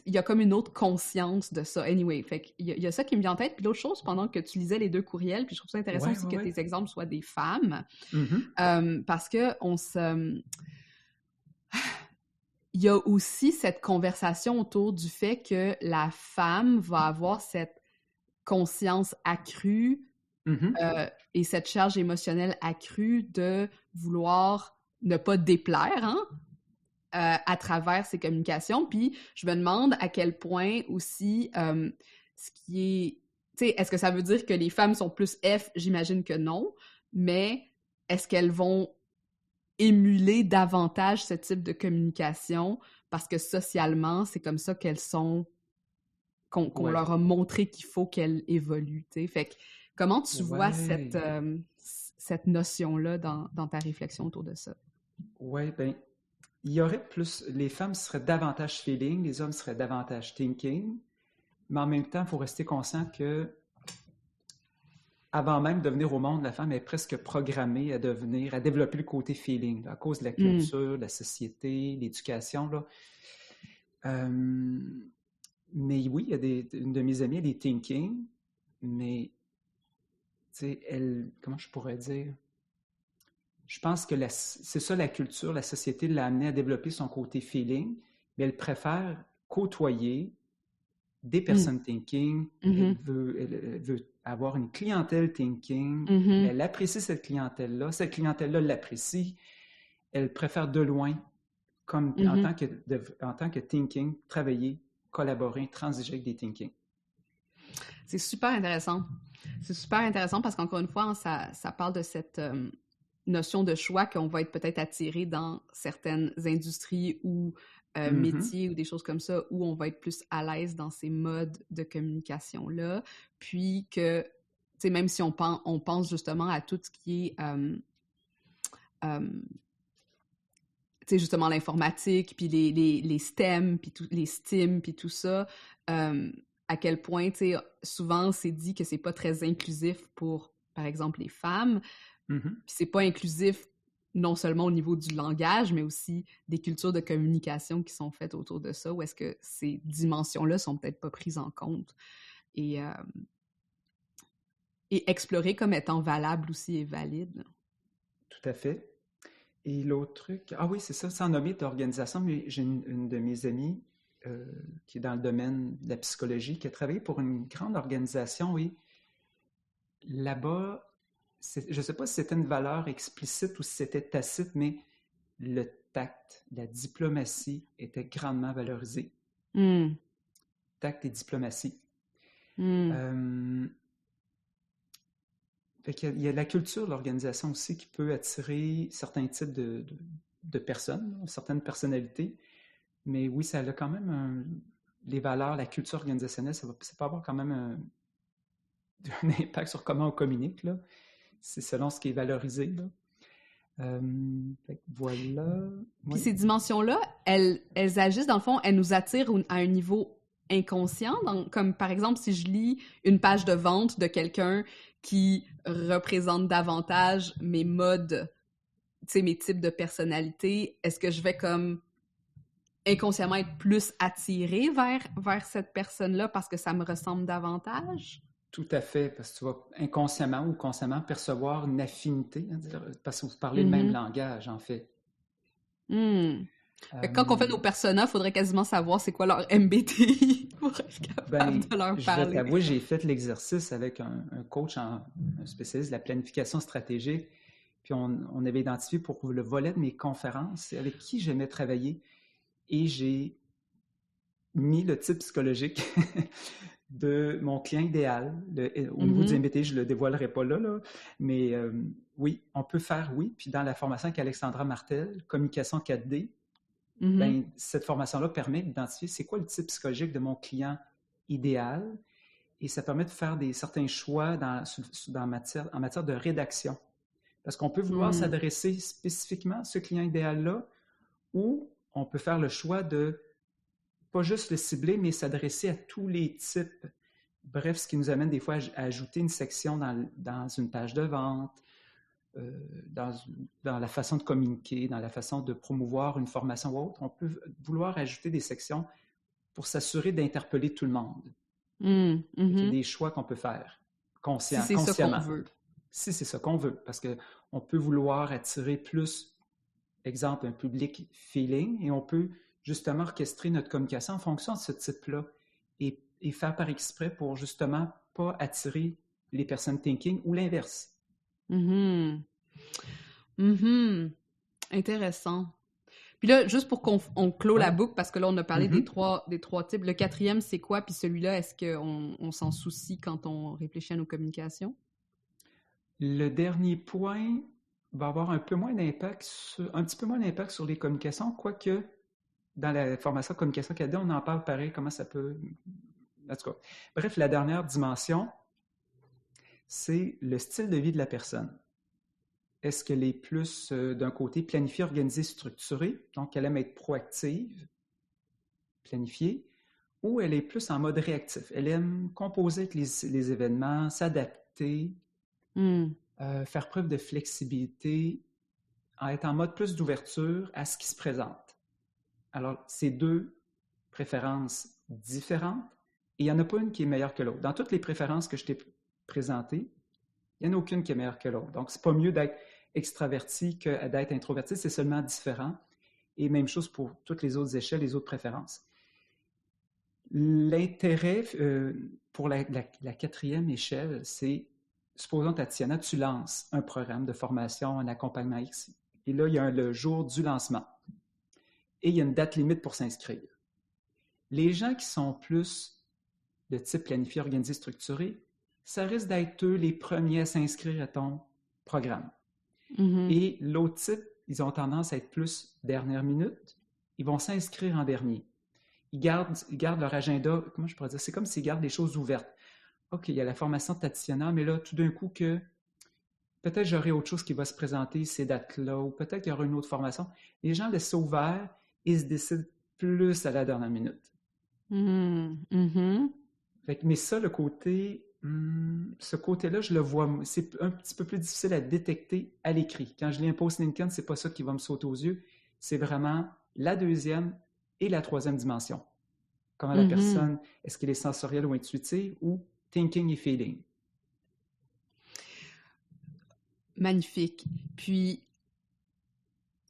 il y a comme une autre conscience de ça. Anyway, fait qu'il y a ça qui me vient en tête. Puis l'autre chose, pendant que tu lisais les deux courriels, puis je trouve ça intéressant aussi que tes exemples soient des femmes, parce que il y a aussi cette conversation autour du fait que la femme va avoir cette conscience accrue et cette charge émotionnelle accrue de vouloir ne pas déplaire, hein? À travers ces communications. Puis je me demande à quel point aussi ce qui est... Tu sais, est-ce que ça veut dire que les femmes sont plus F? J'imagine que non. Mais est-ce qu'elles vont émuler davantage ce type de communication parce que socialement, c'est comme ça qu'elles sont... qu'on leur a montré qu'il faut qu'elles évoluent, tu sais. Fait que comment tu vois cette notion-là dans ta réflexion autour de ça? Oui, bien... Il y aurait plus, les femmes seraient davantage feeling, les hommes seraient davantage thinking, mais en même temps, il faut rester conscient que avant même de venir au monde, la femme est presque programmée à développer le côté feeling, là, à cause de la culture, de la société, l'éducation, là. Mais oui, il y a une de mes amies, elle est thinking, mais tu sais, comment je pourrais dire? Je pense que c'est ça la culture, la société l'a amenée à développer son côté feeling, mais elle préfère côtoyer des personnes thinking, elle veut avoir une clientèle thinking, elle apprécie cette clientèle-là l'apprécie, elle préfère de loin comme Mm-hmm. en tant que thinking, travailler, collaborer, transiger avec des thinking. C'est super intéressant. C'est super intéressant parce qu'encore une fois, ça parle de cette notion de choix qu'on va être peut-être attiré dans certaines industries ou métiers ou des choses comme ça où on va être plus à l'aise dans ces modes de communication-là. Puis que, tu sais, même si on pense justement à tout ce qui est, tu sais, justement l'informatique, puis les STEM, puis les STEAM, puis tout ça, à quel point, tu sais, souvent, c'est dit que c'est pas très inclusif pour, par exemple, les femmes. Mm-hmm. Puis c'est pas inclusif non seulement au niveau du langage, mais aussi des cultures de communication qui sont faites autour de ça, où est-ce que ces dimensions-là sont peut-être pas prises en compte et explorées comme étant valables aussi et valides. Tout à fait. Et l'autre truc, ah oui, c'est ça, sans nommer d'organisation, mais j'ai une de mes amies qui est dans le domaine de la psychologie, qui a travaillé pour une grande organisation, oui. Là-bas, je ne sais pas si c'était une valeur explicite ou si c'était tacite, mais le tact, la diplomatie était grandement valorisée. Mm. Tact et diplomatie. Mm. Il y a la culture de l'organisation aussi qui peut attirer certains types de personnes, certaines personnalités. Mais oui, ça a quand même les valeurs, la culture organisationnelle, ça peut avoir quand même un impact sur comment on communique, là. C'est selon ce qui est valorisé, là. Voilà. Puis ces dimensions-là, elles agissent, dans le fond, elles nous attirent à un niveau inconscient, comme par exemple si je lis une page de vente de quelqu'un qui représente davantage mes modes, tu sais, mes types de personnalité, est-ce que je vais comme inconsciemment être plus attirée vers cette personne-là parce que ça me ressemble davantage? Tout à fait, parce que tu vas inconsciemment ou consciemment percevoir une affinité, hein, parce que vous parlez le même langage, en fait. Quand on fait nos personas, il faudrait quasiment savoir c'est quoi leur MBTI pour être capable de leur parler. Je vais t'avouer, j'ai fait l'exercice avec un coach, un spécialiste de la planification stratégique, puis on avait identifié pour le volet de mes conférences avec qui j'aimais travailler, et j'ai mis le type psychologique de mon client idéal. Au niveau du MBTI, je ne le dévoilerai pas là, mais oui, on peut faire oui. Puis dans la formation avec Alexandra Martel, communication 4D, cette formation-là permet d'identifier c'est quoi le type psychologique de mon client idéal, et ça permet de faire certains choix en matière de rédaction. Parce qu'on peut vouloir s'adresser spécifiquement à ce client idéal-là, ou on peut faire le choix de pas juste le cibler, mais s'adresser à tous les types. Bref, ce qui nous amène des fois à ajouter une section dans une page de vente, dans la façon de communiquer, dans la façon de promouvoir une formation ou autre. On peut vouloir ajouter des sections pour s'assurer d'interpeller tout le monde. Il y a des choix qu'on peut faire consciemment. Si c'est ça qu'on veut. Si c'est ça qu'on veut, parce qu'on peut vouloir attirer plus, exemple, un public feeling, et on peut justement orchestrer notre communication en fonction de ce type-là et faire par exprès pour justement pas attirer les personnes thinking ou l'inverse. Intéressant. Puis là, juste pour qu'on clôt la boucle, parce que là, on a parlé des trois types. Le quatrième, c'est quoi? Puis celui-là, est-ce qu'on s'en soucie quand on réfléchit à nos communications? Le dernier point va avoir un petit peu moins d'impact sur les communications, quoique dans la formation communication 4D, on en parle pareil, comment ça peut... En tout cas, bref, la dernière dimension, c'est le style de vie de la personne. Est-ce qu'elle est plus, d'un côté, planifiée, organisée, structurée, donc elle aime être proactive, planifiée, ou elle est plus en mode réactif? Elle aime composer avec les événements, s'adapter, faire preuve de flexibilité, être en mode plus d'ouverture à ce qui se présente. Alors, c'est deux préférences différentes, et il n'y en a pas une qui est meilleure que l'autre. Dans toutes les préférences que je t'ai présentées, il n'y en a aucune qui est meilleure que l'autre. Donc, c'est pas mieux d'être extraverti que d'être introverti, c'est seulement différent. Et même chose pour toutes les autres échelles, les autres préférences. L'intérêt pour la quatrième échelle, c'est, supposons, Tatiana, tu lances un programme de formation, un accompagnement X. Et là, il y a le jour du lancement. et il y a une date limite pour s'inscrire. Les gens qui sont plus de type planifié, organisé, structuré, ça risque d'être eux les premiers à s'inscrire à ton programme. Et l'autre type, ils ont tendance à être plus dernière minute. Ils vont s'inscrire en dernier. Ils gardent leur agenda, comment je pourrais dire? C'est comme s'ils gardent les choses ouvertes. OK, il y a la formation de Tatiana, mais là, tout d'un coup, que peut-être j'aurai autre chose qui va se présenter ces dates-là, ou peut-être qu'il y aura une autre formation. Les gens laissent ça ouvert et se décident plus à la dernière minute. Fait que, mais ça, le côté, ce côté-là, je le vois, c'est un petit peu plus difficile à détecter à l'écrit. Quand je lis un post LinkedIn, c'est pas ça qui va me sauter aux yeux. C'est vraiment la deuxième et la troisième dimension. Comment la personne, est-ce qu'elle est sensorielle ou intuitive, ou thinking et feeling. Magnifique. Puis,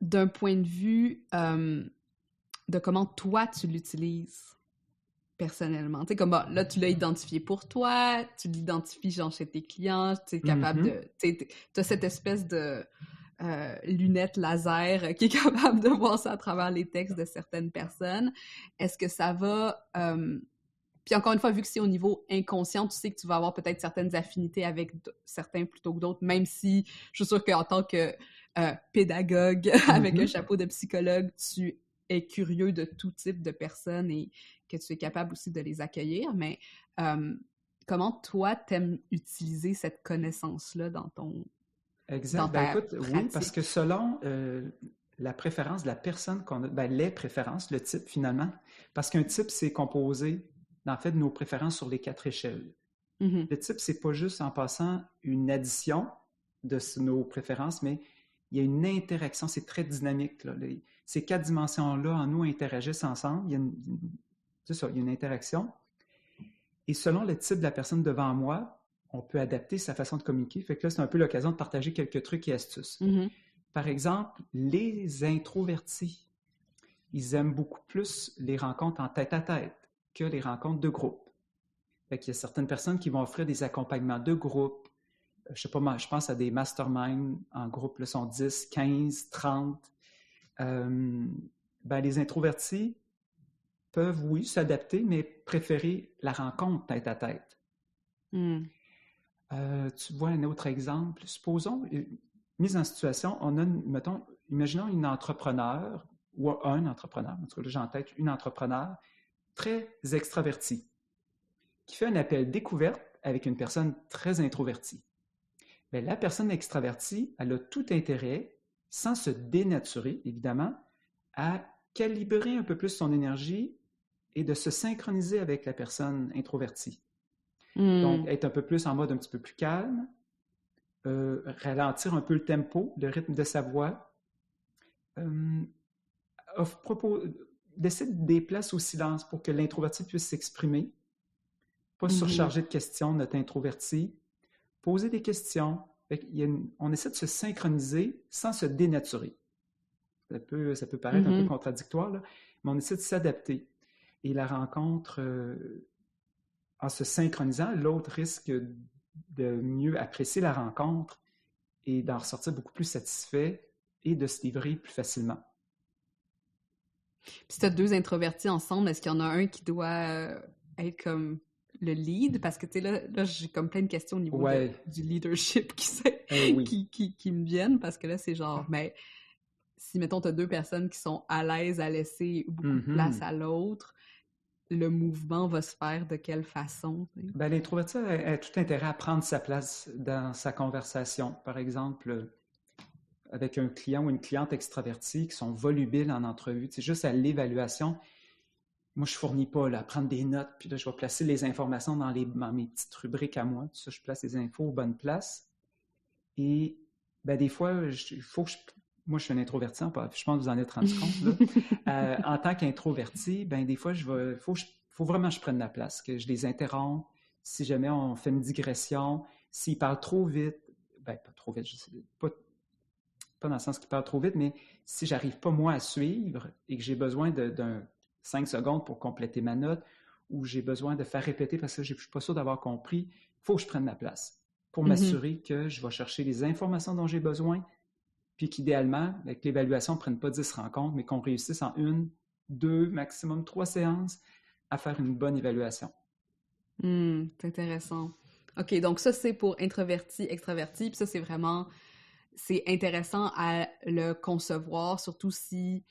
d'un point de vue de comment toi, tu l'utilises personnellement. Tu sais, comme, là, tu l'as identifié pour toi, tu l'identifies, genre, chez tes clients, tu es capable de... Tu as cette espèce de lunette laser qui est capable de voir ça à travers les textes de certaines personnes. Est-ce que ça va... Puis encore une fois, vu que c'est au niveau inconscient, tu sais que tu vas avoir peut-être certaines affinités avec certains plutôt que d'autres, même si je suis sûre qu'en tant que pédagogue avec un chapeau de psychologue, tu es curieux de tout type de personnes et que tu es capable aussi de les accueillir. Mais comment toi, t'aimes utiliser cette connaissance-là dans ton... Exact. Dans ta écoute, pratique? oui, parce que selon la préférence de la personne qu'on a, les préférences, le type finalement, parce qu'un type, c'est composé en fait de nos préférences sur les 4 échelles. Le type, c'est pas juste en passant une addition de nos préférences, mais il y a une interaction, c'est très dynamique. Là. Ces 4 dimensions-là en nous interagissent ensemble, c'est ça, il y a une interaction. Et selon le type de la personne devant moi, on peut adapter sa façon de communiquer. Fait que là, c'est un peu l'occasion de partager quelques trucs et astuces. Par exemple, les introvertis, ils aiment beaucoup plus les rencontres en tête-à-tête que les rencontres de groupe. Fait qu'il y a certaines personnes qui vont offrir des accompagnements de groupe. Je sais pas, je pense à des masterminds en groupe, là, sont 10, 15, 30. Les introvertis peuvent, oui, s'adapter, mais préférer la rencontre tête-à-tête. Tu vois un autre exemple. Supposons, mise en situation, on a, imaginons une entrepreneur ou un entrepreneur, en tout cas là j'ai en tête une entrepreneur très extravertie qui fait un appel découverte avec une personne très introvertie. Bien, la personne extravertie, elle a tout intérêt, sans se dénaturer, évidemment, à calibrer un peu plus son énergie et de se synchroniser avec la personne introvertie. Donc, être un peu plus en mode un petit peu plus calme, ralentir un peu le tempo, le rythme de sa voix, décide des places au silence pour que l'introverti puisse s'exprimer, pas surcharger de questions notre introverti, poser des questions. On essaie de se synchroniser sans se dénaturer. Ça peut paraître un peu contradictoire, là, mais on essaie de s'adapter. Et la rencontre, en se synchronisant, l'autre risque de mieux apprécier la rencontre et d'en ressortir beaucoup plus satisfait et de se livrer plus facilement. Puis si tu as 2 introvertis ensemble, est-ce qu'il y en a un qui doit être comme le lead? Parce que, tu sais, là j'ai comme plein de questions au niveau du leadership qui me viennent, parce que là, c'est genre, si, mettons, tu as 2 personnes qui sont à l'aise à laisser beaucoup de place à l'autre, le mouvement va se faire de quelle façon? L'introverti a tout intérêt à prendre sa place dans sa conversation. Par exemple, avec un client ou une cliente extravertie qui sont volubiles en entrevue. C'est juste à l'évaluation. Moi, je ne fournis pas à prendre des notes, puis là, je vais placer les informations dans mes petites rubriques à moi. Tout ça, je place les infos aux bonnes places. Et des fois, moi, je suis un introverti, je pense que vous en êtes rendu compte. Là. En tant qu'introverti, des fois, faut vraiment que je prenne la place, que je les interromps. Si jamais on fait une digression, s'ils parlent trop vite, pas trop vite, je sais pas dans le sens qu'ils parlent trop vite, mais si je n'arrive pas, moi, à suivre et que j'ai besoin d'un 5 secondes pour compléter ma note ou j'ai besoin de faire répéter parce que je ne suis pas sûr d'avoir compris, il faut que je prenne ma place pour m'assurer que je vais chercher les informations dont j'ai besoin puis qu'idéalement, que l'évaluation ne prenne pas 10 rencontres, mais qu'on réussisse en 1, 2, maximum 3 séances à faire une bonne évaluation. C'est intéressant. OK, donc ça, c'est pour introverti, extraverti, puis ça, c'est intéressant à le concevoir, surtout si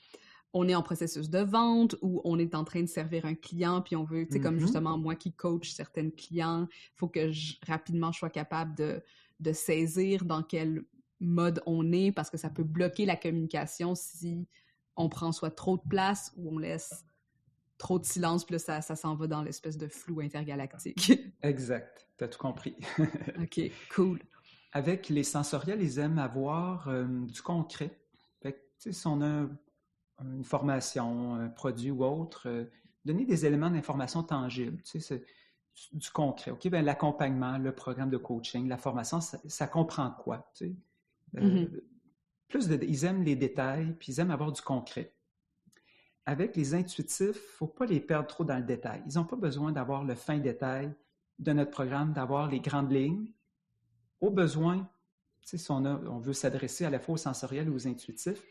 on est en processus de vente ou on est en train de servir un client, puis on veut, tu sais, comme justement moi qui coach certains clients, il faut que rapidement je sois capable de saisir dans quel mode on est, parce que ça peut bloquer la communication si on prend soit trop de place ou on laisse trop de silence, puis là, ça s'en va dans l'espèce de flou intergalactique. Exact, tu as tout compris. OK, cool. Avec les sensoriels, ils aiment avoir du concret. Fait que, tu sais, si on a une formation, un produit ou autre, donner des éléments d'information tangibles, tu sais, c'est du concret. OK, bien, l'accompagnement, le programme de coaching, la formation, ça comprend quoi, tu sais? Ils aiment les détails, puis ils aiment avoir du concret. Avec les intuitifs, il ne faut pas les perdre trop dans le détail. Ils n'ont pas besoin d'avoir le fin détail de notre programme, d'avoir les grandes lignes. Au besoin, tu sais, si on veut s'adresser à la fois aux sensoriels ou aux intuitifs,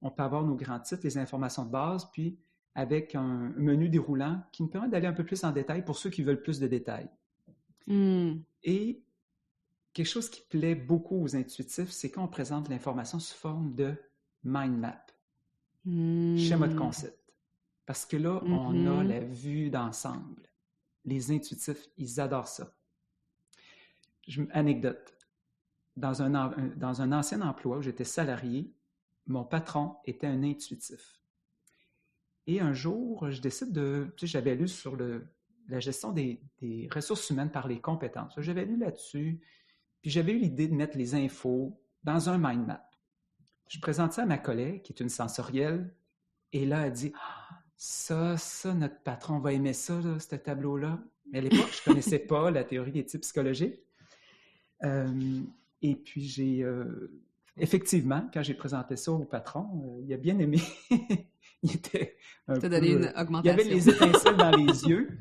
on peut avoir nos grands titres, les informations de base, puis avec un menu déroulant qui nous permet d'aller un peu plus en détail pour ceux qui veulent plus de détails. Et quelque chose qui plaît beaucoup aux intuitifs, c'est quand on présente l'information sous forme de mind map, schéma de concept. Parce que là, on a la vue d'ensemble. Les intuitifs, ils adorent ça. Anecdote. Dans un ancien emploi où j'étais salarié, mon patron était un intuitif. Et un jour, je décide tu sais, j'avais lu sur la gestion des ressources humaines par les compétences. J'avais lu là-dessus, puis j'avais eu l'idée de mettre les infos dans un mind map. Je présente ça à ma collègue, qui est une sensorielle, et là, elle dit « Ça, notre patron va aimer ça, là, ce tableau-là. » Mais à l'époque, je ne connaissais pas la théorie des types psychologiques. Et puis, effectivement, quand j'ai présenté ça au patron, il a bien aimé. Il était un peu... donné une augmentation. Il y avait les étincelles dans les yeux.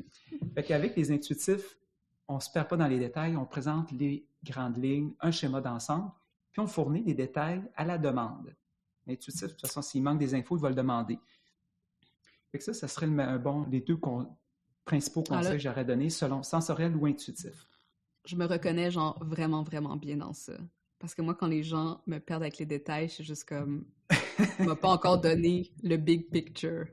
Fait qu'avec les intuitifs, on ne se perd pas dans les détails, on présente les grandes lignes, un schéma d'ensemble, puis on fournit des détails à la demande. L'intuitif, de toute façon, s'il manque des infos, il va le demander. Fait que ça serait les deux principaux conseils que j'aurais donnés selon sensoriel ou intuitif. Je me reconnais genre vraiment, vraiment bien dans ça. Parce que moi, quand les gens me perdent avec les détails, je suis juste comme... On m'a pas encore donné le big picture.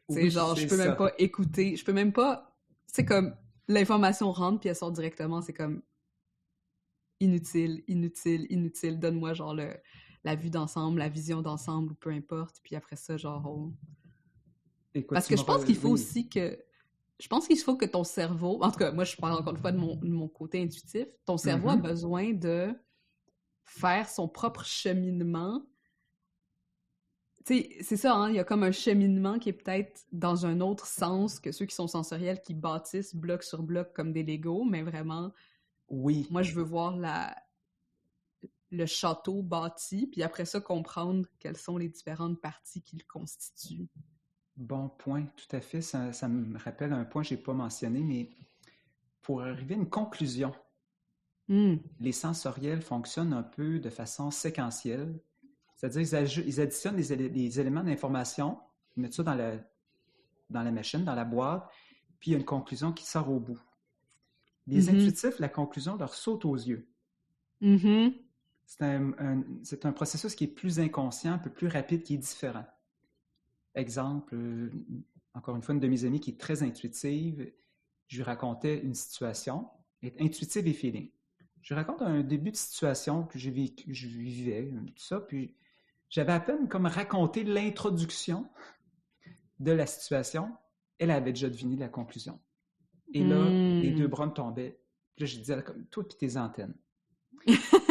Oui, genre, je peux même pas écouter, je peux même pas... C'est comme, l'information rentre puis elle sort directement, c'est comme inutile, donne-moi genre la vue d'ensemble, la vision d'ensemble, ou peu importe, puis après ça, genre... Écoute, parce que je pense qu'il faut aussi que... Je pense qu'il faut que ton cerveau... En tout cas, moi, je parle encore une fois de mon côté intuitif. Ton cerveau a besoin de faire son propre cheminement. Tu sais, c'est ça, hein? Il y a comme un cheminement qui est peut-être dans un autre sens que ceux qui sont sensoriels, qui bâtissent bloc sur bloc comme des Legos, mais vraiment... Oui. Moi, je veux voir le château bâti, puis après ça, comprendre quelles sont les différentes parties qui le constituent. Bon point, tout à fait. Ça me rappelle un point que je n'ai pas mentionné, mais pour arriver à une conclusion, les sensoriels fonctionnent un peu de façon séquentielle. C'est-à-dire qu'ils additionnent des éléments d'information, ils mettent ça dans la machine, dans la boîte, puis il y a une conclusion qui sort au bout. Les intuitifs, la conclusion leur saute aux yeux. C'est un processus qui est plus inconscient, un peu plus rapide, qui est différent. Exemple, encore une fois, une de mes amies qui est très intuitive, je lui racontais une situation, intuitive et feeling. Je lui raconte un début de situation que je vivais, tout ça, puis j'avais à peine comme raconté l'introduction de la situation, elle avait déjà deviné la conclusion. Et là, les deux bras me tombaient. Puis là, je disais, comme toi puis tes antennes.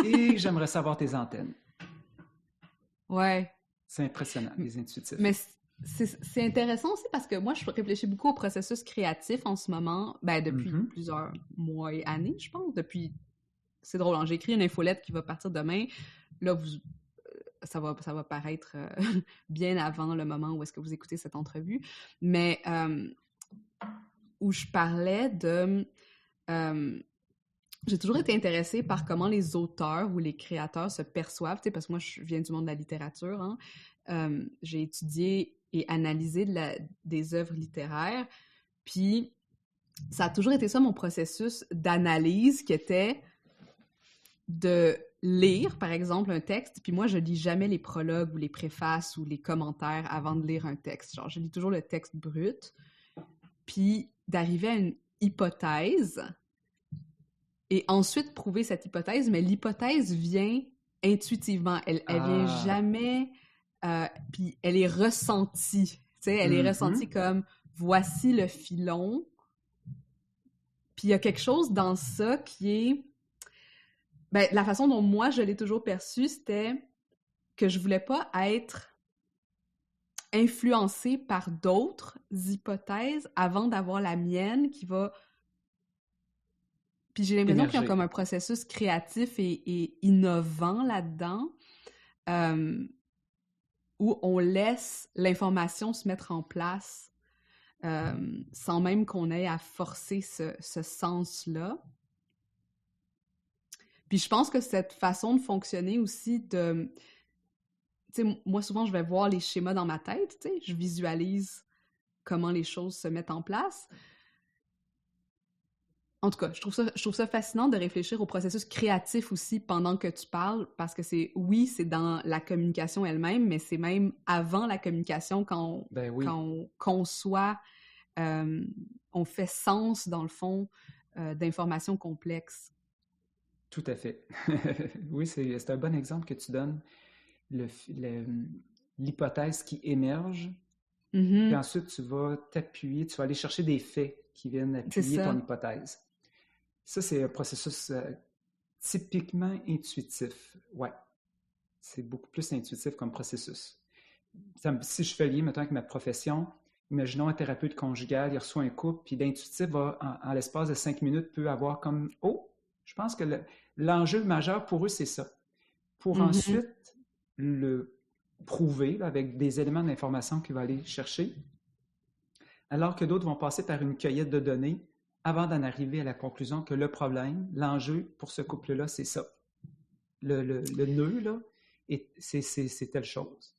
Et j'aimerais savoir tes antennes. Ouais. C'est impressionnant, les intuitifs. Mais c'est intéressant aussi parce que moi, je réfléchis beaucoup au processus créatif en ce moment, depuis plusieurs mois et années, je pense. C'est drôle, hein? J'ai écrit une infolette qui va partir demain. Là, ça va paraître bien avant le moment où est-ce que vous écoutez cette entrevue. Mais où je parlais de j'ai toujours été intéressée par comment les auteurs ou les créateurs se perçoivent, tu sais, parce que moi, je viens du monde de la littérature, hein. J'ai étudié et analysé des œuvres littéraires, puis ça a toujours été ça mon processus d'analyse, qui était de lire, par exemple, un texte, puis moi, je lis jamais les prologues ou les préfaces ou les commentaires avant de lire un texte. Genre, je lis toujours le texte brut, puis d'arriver à une hypothèse et ensuite prouver cette hypothèse, mais l'hypothèse vient intuitivement. Elle vient jamais... puis elle est ressentie. Tu sais, elle est ressentie comme « voici le filon ». Puis il y a quelque chose dans ça qui est... Ben, la façon dont moi, je l'ai toujours perçu, c'était que je voulais pas être influencée par d'autres hypothèses avant d'avoir la mienne qui va... Puis j'ai l'impression qu'il y a comme un processus créatif et innovant là-dedans, où on laisse l'information se mettre en place sans même qu'on ait à forcer ce sens-là. Puis je pense que cette façon de fonctionner aussi de... Tu sais, moi, souvent, je vais voir les schémas dans ma tête, tu sais, je visualise comment les choses se mettent en place. En tout cas, je trouve ça fascinant de réfléchir au processus créatif aussi pendant que tu parles, parce que c'est dans la communication elle-même, mais c'est même avant la communication quand on conçoit, on fait sens, dans le fond, d'informations complexes. Tout à fait. Oui, c'est un bon exemple que tu donnes. L'hypothèse qui émerge, puis ensuite tu vas t'appuyer, tu vas aller chercher des faits qui viennent appuyer ton hypothèse. Ça, c'est un processus typiquement intuitif. Ouais, c'est beaucoup plus intuitif comme processus. Si je fais lier, maintenant, avec ma profession, imaginons un thérapeute conjugal, il reçoit un couple, puis l'intuitif va, en l'espace de 5 minutes, peut avoir comme « Oh, je pense que l'enjeu majeur pour eux, c'est ça. » Pour ensuite le prouver là, avec des éléments d'information qu'il va aller chercher, alors que d'autres vont passer par une cueillette de données avant d'en arriver à la conclusion que le problème, l'enjeu pour ce couple-là, c'est ça. Le nœud, là, c'est telle chose.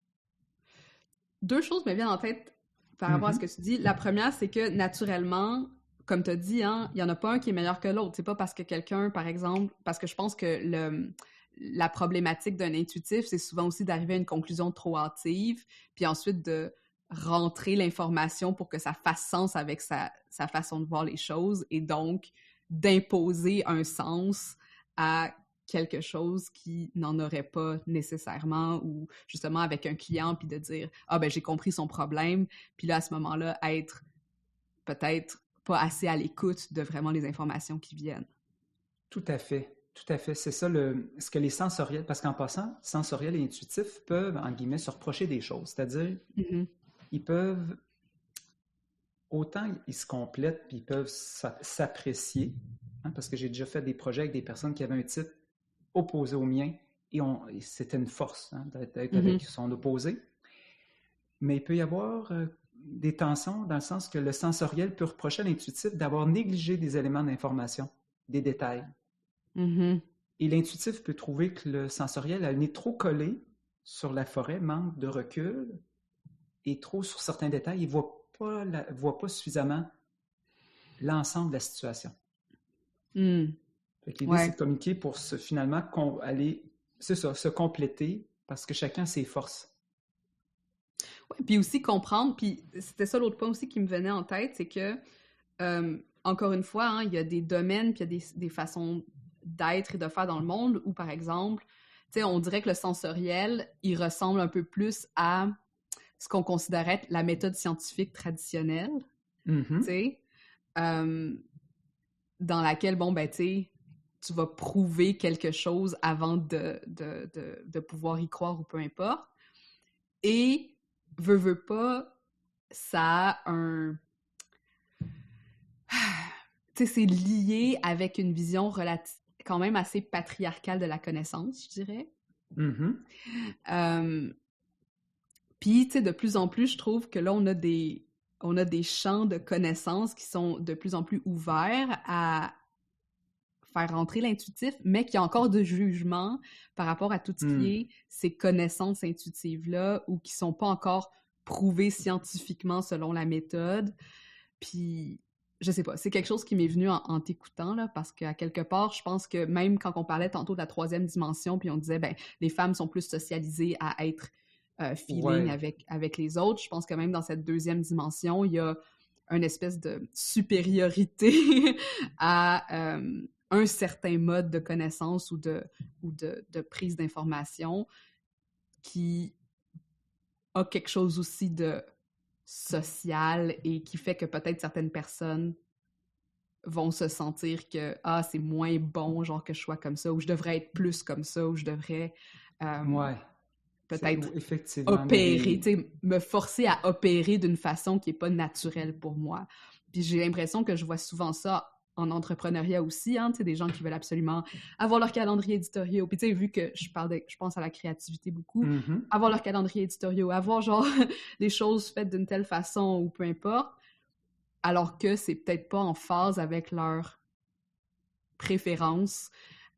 Deux choses me viennent en tête par rapport à ce que tu dis. La première, c'est que naturellement, comme tu as dit, hein, il n'y en a pas un qui est meilleur que l'autre. C'est pas parce que quelqu'un, par exemple, parce que je pense que la problématique d'un intuitif, c'est souvent aussi d'arriver à une conclusion trop hâtive, puis ensuite de rentrer l'information pour que ça fasse sens avec sa façon de voir les choses, et donc d'imposer un sens à quelque chose qui n'en aurait pas nécessairement, ou justement avec un client, puis de dire « Ah, ben j'ai compris son problème », puis là, à ce moment-là, être peut-être pas assez à l'écoute de vraiment les informations qui viennent. Tout à fait. Tout à fait. C'est ça ce que les sensoriels, parce qu'en passant, sensoriels et intuitifs peuvent, en guillemets, se reprocher des choses. C'est-à-dire, ils peuvent, autant ils se complètent, puis ils peuvent s'apprécier, hein, parce que j'ai déjà fait des projets avec des personnes qui avaient un type opposé au mien, et c'était une force, hein, d'être avec son opposé. Mais il peut y avoir des tensions dans le sens que le sensoriel peut reprocher à l'intuitif d'avoir négligé des éléments d'information, des détails. Et l'intuitif peut trouver que le sensoriel a le nez trop collé sur la forêt, manque de recul, et trop sur certains détails, il ne voit pas suffisamment l'ensemble de la situation. L'idée, c'est de communiquer pour finalement aller, c'est ça, se compléter, parce que chacun a ses forces. Oui, puis aussi comprendre, puis c'était ça l'autre point aussi qui me venait en tête, c'est que, encore une fois, hein, il y a des domaines, puis il y a des façons d'être et de faire dans le monde où, par exemple, tu sais, on dirait que le sensoriel, il ressemble un peu plus à ce qu'on considérait être la méthode scientifique traditionnelle, tu sais, dans laquelle, bon, ben, tu sais, tu vas prouver quelque chose avant de pouvoir y croire ou peu importe. Et, veut pas, ça a un... Tu sais, c'est lié avec une vision quand même assez patriarcale de la connaissance, je dirais. Puis, tu sais, de plus en plus, je trouve que là, on a des champs de connaissances qui sont de plus en plus ouverts à faire rentrer l'intuitif, mais qu'il y a encore de jugement par rapport à tout ce qui est ces connaissances intuitives-là ou qui sont pas encore prouvées scientifiquement selon la méthode. Puis, je sais pas, c'est quelque chose qui m'est venu en t'écoutant, là, parce qu'à quelque part, je pense que même quand on parlait tantôt de la 3e dimension, puis on disait, ben, les femmes sont plus socialisées à être feeling avec les autres, je pense que même dans cette 2e dimension, il y a une espèce de supériorité à un certain mode de connaissance ou de prise d'information qui a quelque chose aussi de social et qui fait que peut-être certaines personnes vont se sentir que « Ah, c'est moins bon, genre que je sois comme ça » ou « Je devrais être plus comme ça » ou « Je devrais peut-être opérer, tu sais, me forcer à opérer d'une façon qui n'est pas naturelle pour moi. » Puis j'ai l'impression que je vois souvent ça en entrepreneuriat aussi, hein, tu sais, des gens qui veulent absolument avoir leur calendrier éditorial. Puis tu sais, vu que je pense à la créativité beaucoup, avoir leur calendrier éditorial, avoir genre des choses faites d'une telle façon ou peu importe, alors que c'est peut-être pas en phase avec leurs préférences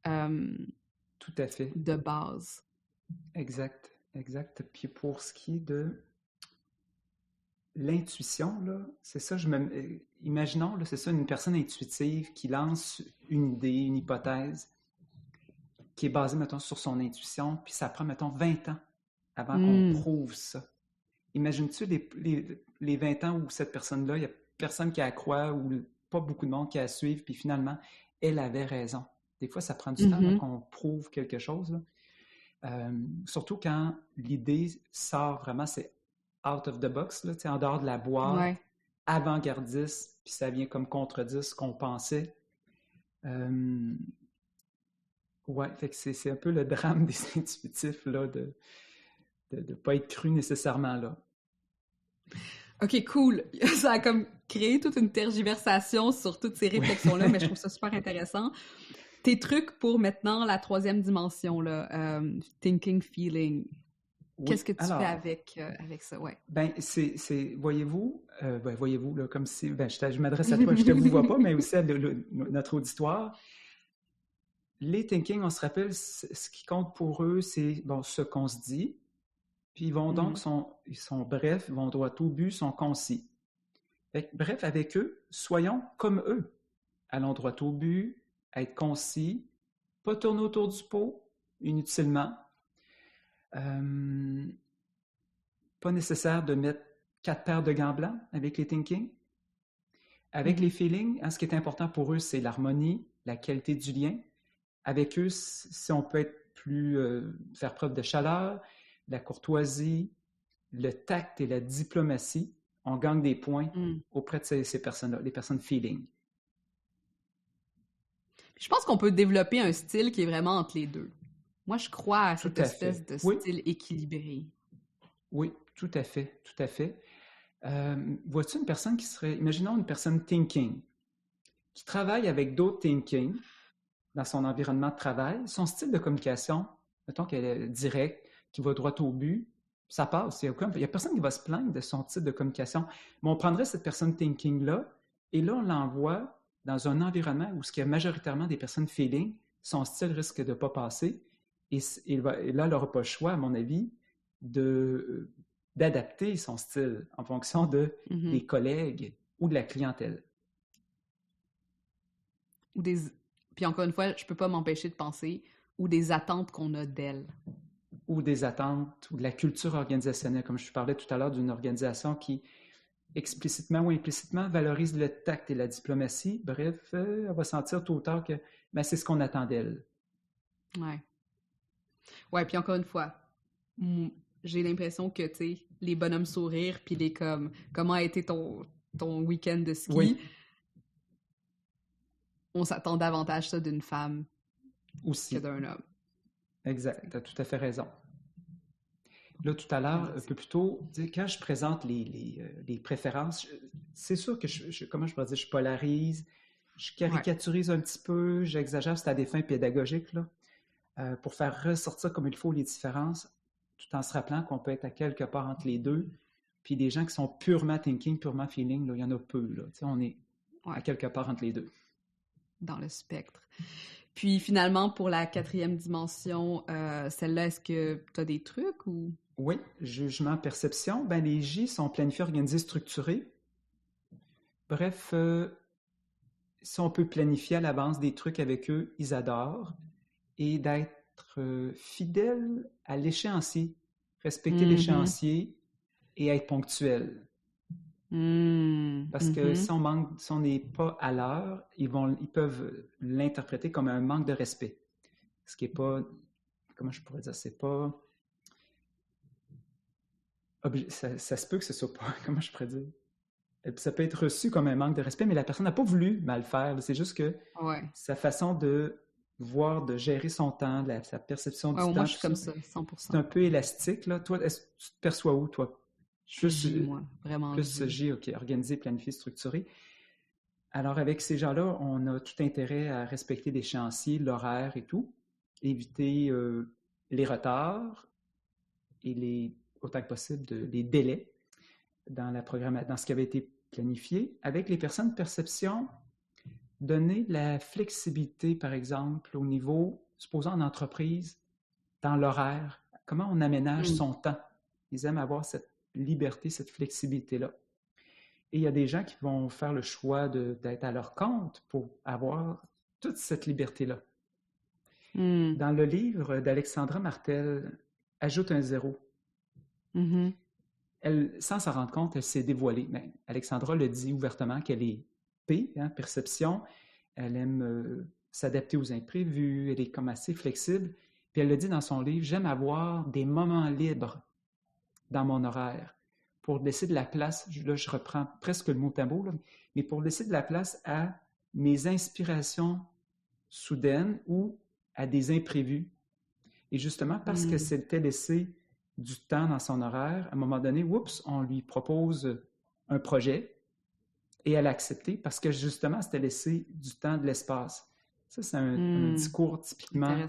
tout à fait. De base. Exact. Puis pour ce qui est de l'intuition, là, c'est ça, imaginons, là, c'est ça, une personne intuitive qui lance une idée, une hypothèse, qui est basée, mettons, sur son intuition, puis ça prend, mettons, 20 ans avant qu'on prouve ça. Imagines-tu les 20 ans où cette personne-là, il n'y a personne qui la croit ou pas beaucoup de monde qui la suive, puis finalement, elle avait raison. Des fois, ça prend du temps là, qu'on prouve quelque chose, là. Surtout quand l'idée sort vraiment, c'est out of the box, là, en dehors de la boîte, avant-gardiste, puis ça vient comme contredire ce qu'on pensait. Fait que c'est un peu le drame des intuitifs, là, de ne pas être cru nécessairement, là. OK, cool. Ça a comme créé toute une tergiversation sur toutes ces réflexions-là, mais je trouve ça super intéressant. Tes trucs pour maintenant la 3e dimension, là, thinking, feeling, qu'est-ce que tu fais avec ça? Ouais. Ben, voyez-vous, là, comme si, je m'adresse à toi, je te vous vois pas, mais aussi à notre auditoire. Les thinking, on se rappelle, ce qui compte pour eux, c'est ce qu'on se dit, puis ils vont donc, ils sont brefs, ils vont droit au but, sont concis. Bref, avec eux, soyons comme eux. Allons droit au but, être concis, pas tourner autour du pot inutilement. Pas nécessaire de mettre 4 paires de gants blancs avec les thinking. Avec les feelings, ce qui est important pour eux, c'est l'harmonie, la qualité du lien. Avec eux, si on peut être plus faire preuve de chaleur, de la courtoisie, le tact et la diplomatie, on gagne des points auprès de ces personnes-là, les personnes feeling. Je pense qu'on peut développer un style qui est vraiment entre les deux. Moi, je crois à cette espèce de style équilibré. Oui, tout à fait. Vois-tu une personne qui serait, imaginons une personne thinking, qui travaille avec d'autres thinking dans son environnement de travail, son style de communication, mettons qu'elle est directe, qui va droit au but, ça passe. Il n'y a personne qui va se plaindre de son type de communication. Mais on prendrait cette personne thinking-là, et là, on l'envoie dans un environnement où il y a majoritairement des personnes feeling, son style risque de ne pas passer, et là, elle n'aura pas le choix, à mon avis, d'adapter son style en fonction des collègues ou de la clientèle. Puis encore une fois, je ne peux pas m'empêcher de penser, ou des attentes qu'on a d'elle. Ou des attentes, ou de la culture organisationnelle, comme je parlais tout à l'heure d'une organisation qui, explicitement ou implicitement, valorise le tact et la diplomatie. Bref, elle va sentir tôt ou tard que c'est ce qu'on attend d'elle. Ouais, puis encore une fois, j'ai l'impression que, tu sais, les bonhommes sourires, puis les comment a été ton week-end de ski, on s'attend davantage ça d'une femme aussi que d'un homme. Exact, tu as tout à fait raison. Là, tout à l'heure, un peu plus tôt, quand je présente les préférences, c'est sûr que comment je pourrais dire, je polarise, je caricaturise un petit peu, j'exagère, c'est à des fins pédagogiques, là, pour faire ressortir comme il faut les différences, tout en se rappelant qu'on peut être à quelque part entre les deux. Puis des gens qui sont purement thinking, purement feeling, là, il y en a peu. Là, on est à quelque part entre les deux. dans le spectre. Puis finalement, pour la 4e dimension, celle-là, est-ce que tu as des trucs ou... Oui, jugement, perception. Ben, les J sont planifiés, organisés, structurés. Bref, si on peut planifier à l'avance des trucs avec eux, ils adorent. Et d'être fidèle à l'échéancier, respecter l'échéancier et être ponctuel. Parce que si on n'est pas à l'heure, ils peuvent l'interpréter comme un manque de respect. Ce qui n'est pas, comment je pourrais dire, c'est pas... Ça se peut que ce soit pas, comment je pourrais dire? Ça peut être reçu comme un manque de respect, mais la personne n'a pas voulu mal faire. C'est juste que sa façon de voir, de gérer son temps, sa perception du temps... Moi, je suis comme ça, 100%. C'est un peu élastique, là. Toi, est-ce que tu te perçois où, toi? Je suis J, moi. Vraiment plus J, OK. Organisé, planifié, structuré. Alors, avec ces gens-là, on a tout intérêt à respecter l'échéancier, l'horaire et tout. Éviter les retards et autant que possible, les délais dans ce qui avait été planifié. Avec les personnes de perception, donner de la flexibilité, par exemple, au niveau, supposons en entreprise, dans l'horaire, comment on aménage son temps. Ils aiment avoir cette liberté, cette flexibilité-là. Et il y a des gens qui vont faire le choix d'être à leur compte pour avoir toute cette liberté-là. Dans le livre d'Alexandra Martel, « Ajoute un zéro », elle, sans s'en rendre compte, elle s'est dévoilée. Mais Alexandra le dit ouvertement qu'elle est P, perception. Elle aime s'adapter aux imprévus, elle est comme assez flexible. Puis elle le dit dans son livre, « J'aime avoir des moments libres dans mon horaire pour laisser de la place, là je reprends presque le mot à mot, mais pour laisser de la place à mes inspirations soudaines ou à des imprévus. » Et justement, parce que c'était laissé du temps dans son horaire, à un moment donné, on lui propose un projet et elle a accepté parce que justement, c'était laissé du temps, de l'espace. Ça, c'est un discours typiquement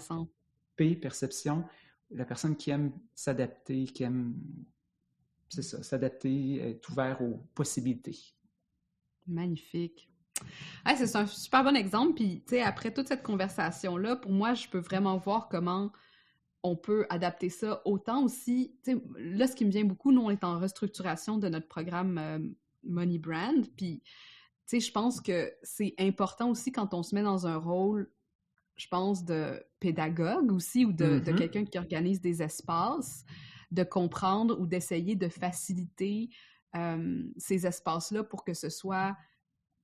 P, perception. La personne qui aime s'adapter, qui aime, c'est ça, s'adapter, être ouvert aux possibilités. Magnifique. Hey, c'est un super bon exemple. Puis, tu sais, après toute cette conversation-là, pour moi, je peux vraiment voir comment on peut adapter ça autant aussi. Tu sais, là, ce qui me vient beaucoup, nous, on est en restructuration de notre programme Money Brand. Puis, tu sais, je pense que c'est important aussi quand on se met dans un rôle, je pense, de pédagogue aussi ou de quelqu'un qui organise des espaces, de comprendre ou d'essayer de faciliter ces espaces-là pour que ce soit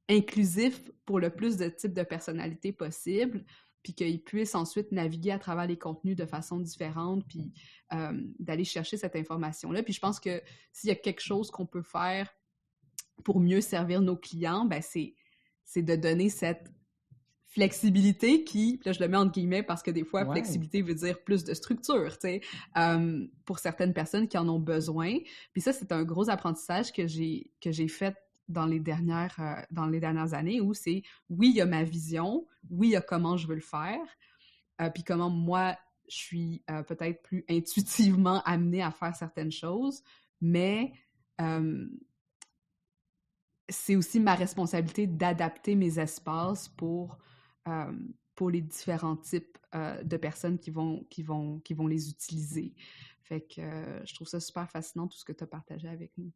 inclusif pour le plus de types de personnalités possible, puis qu'ils puissent ensuite naviguer à travers les contenus de façon différente, puis d'aller chercher cette information-là. Puis je pense que s'il y a quelque chose qu'on peut faire pour mieux servir nos clients, ben c'est de donner cette flexibilité qui, là je le mets entre guillemets parce que des fois, flexibilité veut dire plus de structure, tu sais, pour certaines personnes qui en ont besoin. Puis ça, c'est un gros apprentissage que j'ai fait dans les dernières années où c'est, oui, il y a ma vision, oui, il y a comment je veux le faire, puis comment moi, je suis peut-être plus intuitivement amenée à faire certaines choses, mais c'est aussi ma responsabilité d'adapter mes espaces pour les différents types de personnes qui vont les utiliser. Fait que je trouve ça super fascinant, tout ce que tu as partagé avec nous.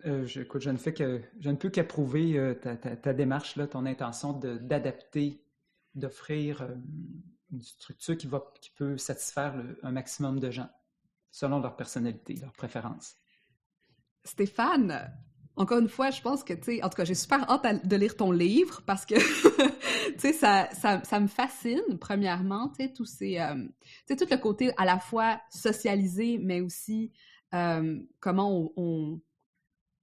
Écoute, je ne peux qu'approuver ta démarche, là, ton intention d'adapter, d'offrir une structure qui peut satisfaire un maximum de gens, selon leur personnalité, leurs préférences. Stéphane, encore une fois, je pense que, tu sais, en tout cas, j'ai super hâte de lire ton livre parce que, tu sais, ça me fascine, premièrement, tu sais, tout le côté à la fois socialisé, mais aussi comment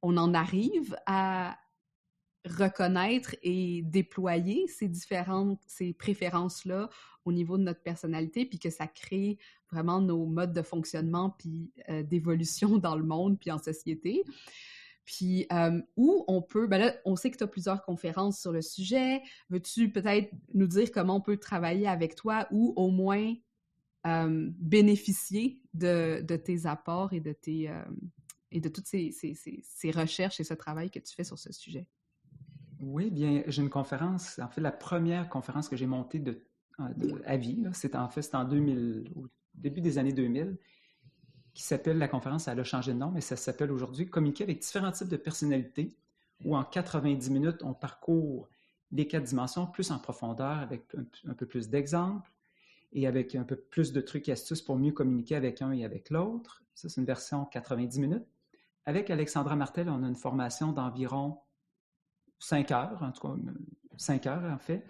on en arrive à reconnaître et déployer ces préférences-là au niveau de notre personnalité, puis que ça crée vraiment nos modes de fonctionnement puis d'évolution dans le monde puis en société. Puis où on peut... Ben là, on sait que tu as plusieurs conférences sur le sujet. Veux-tu peut-être nous dire comment on peut travailler avec toi ou au moins bénéficier de tes apports et de toutes ces recherches et ce travail que tu fais sur ce sujet? Oui, bien, j'ai une conférence, en fait, la première conférence que j'ai montée à vie, là, c'était en 2000, au début des années 2000, qui s'appelle, la conférence, elle a changé de nom, mais ça s'appelle aujourd'hui « Communiquer avec différents types de personnalités », où en 90 minutes, on parcourt les 4 dimensions plus en profondeur, avec un peu plus d'exemples et avec un peu plus de trucs et astuces pour mieux communiquer avec un et avec l'autre. Ça, c'est une version 90 minutes. Avec Alexandra Martel, on a une formation d'environ 5 heures, en tout cas 5 heures en fait,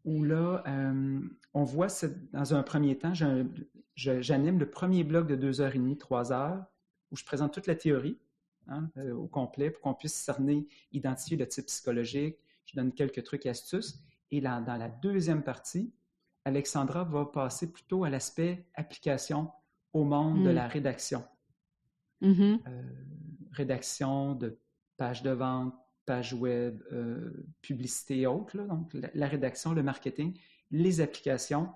où là, on voit, dans un premier temps, j'anime le premier bloc de 2h30, 3 heures, où je présente toute la théorie au complet pour qu'on puisse cerner, identifier le type psychologique. Je donne quelques trucs et astuces. Et dans la deuxième partie, Alexandra va passer plutôt à l'aspect application au monde de la rédaction. Rédaction de pages de vente, pages web, publicité et autres. Là. Donc, la rédaction, le marketing, les applications,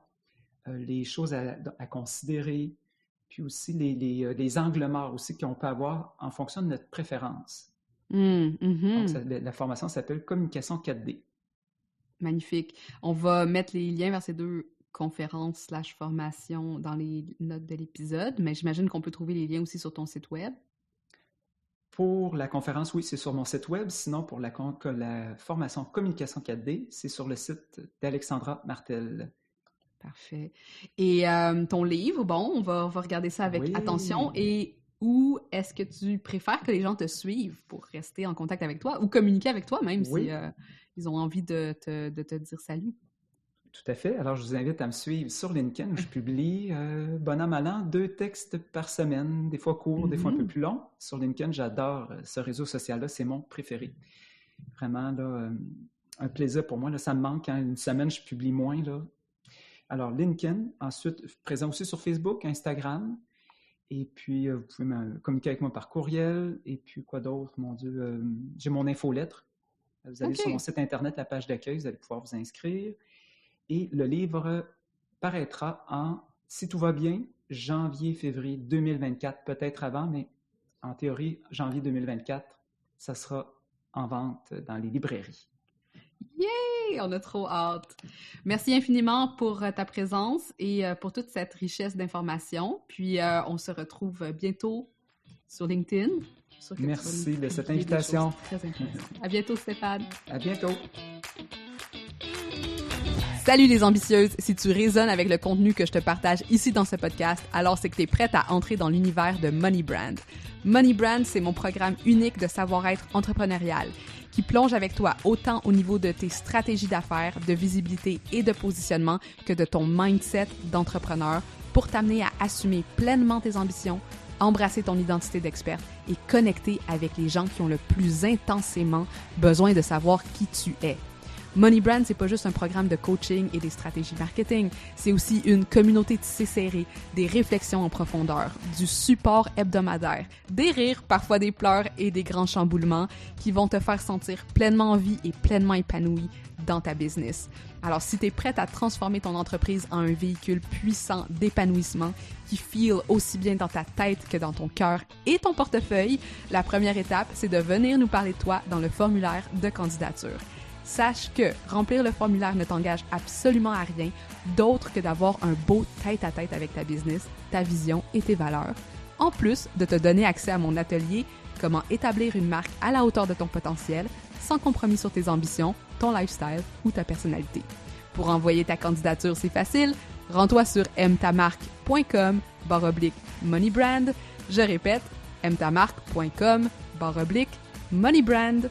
les choses à considérer, puis aussi les angles morts aussi qu'on peut avoir en fonction de notre préférence. Donc, la formation s'appelle Communication 4D. Magnifique. On va mettre les liens vers ces 2 conférences/formations dans les notes de l'épisode, mais j'imagine qu'on peut trouver les liens aussi sur ton site web. Pour la conférence, oui, c'est sur mon site web. Sinon, pour la formation Communication 4D, c'est sur le site d'Alexandra Martel. Parfait. Et ton livre, bon, on va regarder ça avec attention. Et où est-ce que tu préfères que les gens te suivent pour rester en contact avec toi ou communiquer avec toi, même si ils ont envie de te dire salut? Tout à fait. Alors, je vous invite à me suivre sur LinkedIn où je publie, bon an, mal an, 2 textes par semaine, des fois courts, des fois un peu plus longs. Sur LinkedIn, j'adore ce réseau social-là, c'est mon préféré. Vraiment, là, un plaisir pour moi. Là, ça me manque quand une semaine, je publie moins. Là. Alors, LinkedIn, ensuite, présent aussi sur Facebook, Instagram. Et puis, vous pouvez communiquer avec moi par courriel. Et puis, quoi d'autre? Mon Dieu, j'ai mon infolettre. Vous allez sur mon site Internet, la page d'accueil, vous allez pouvoir vous inscrire. Et le livre paraîtra si tout va bien, janvier-février 2024, peut-être avant, mais en théorie, janvier 2024, ça sera en vente dans les librairies. Yay! On a trop hâte! Merci infiniment pour ta présence et pour toute cette richesse d'informations. Puis, on se retrouve bientôt sur LinkedIn. Merci de cette invitation. Très intéressant. À bientôt, Stéphane. À bientôt. Salut les ambitieuses! Si tu résonnes avec le contenu que je te partage ici dans ce podcast, alors c'est que tu es prête à entrer dans l'univers de Money Brand. Money Brand, c'est mon programme unique de savoir-être entrepreneurial qui plonge avec toi autant au niveau de tes stratégies d'affaires, de visibilité et de positionnement que de ton mindset d'entrepreneur pour t'amener à assumer pleinement tes ambitions, embrasser ton identité d'experte et connecter avec les gens qui ont le plus intensément besoin de savoir qui tu es. Money Brand, c'est pas juste un programme de coaching et des stratégies marketing, c'est aussi une communauté tissée serrée, des réflexions en profondeur, du support hebdomadaire, des rires, parfois des pleurs et des grands chamboulements qui vont te faire sentir pleinement en vie et pleinement épanoui dans ta business. Alors, si tu es prête à transformer ton entreprise en un véhicule puissant d'épanouissement qui feel aussi bien dans ta tête que dans ton cœur et ton portefeuille, la première étape, c'est de venir nous parler de toi dans le formulaire de candidature. Sache que remplir le formulaire ne t'engage absolument à rien d'autre que d'avoir un beau tête-à-tête avec ta business, ta vision et tes valeurs, en plus de te donner accès à mon atelier « Comment établir une marque à la hauteur de ton potentiel, sans compromis sur tes ambitions, ton lifestyle ou ta personnalité. » Pour envoyer ta candidature, c'est facile. Rends-toi sur aime-ta-marque.com/moneybrand. Je répète, aime-ta-marque.com/moneybrand.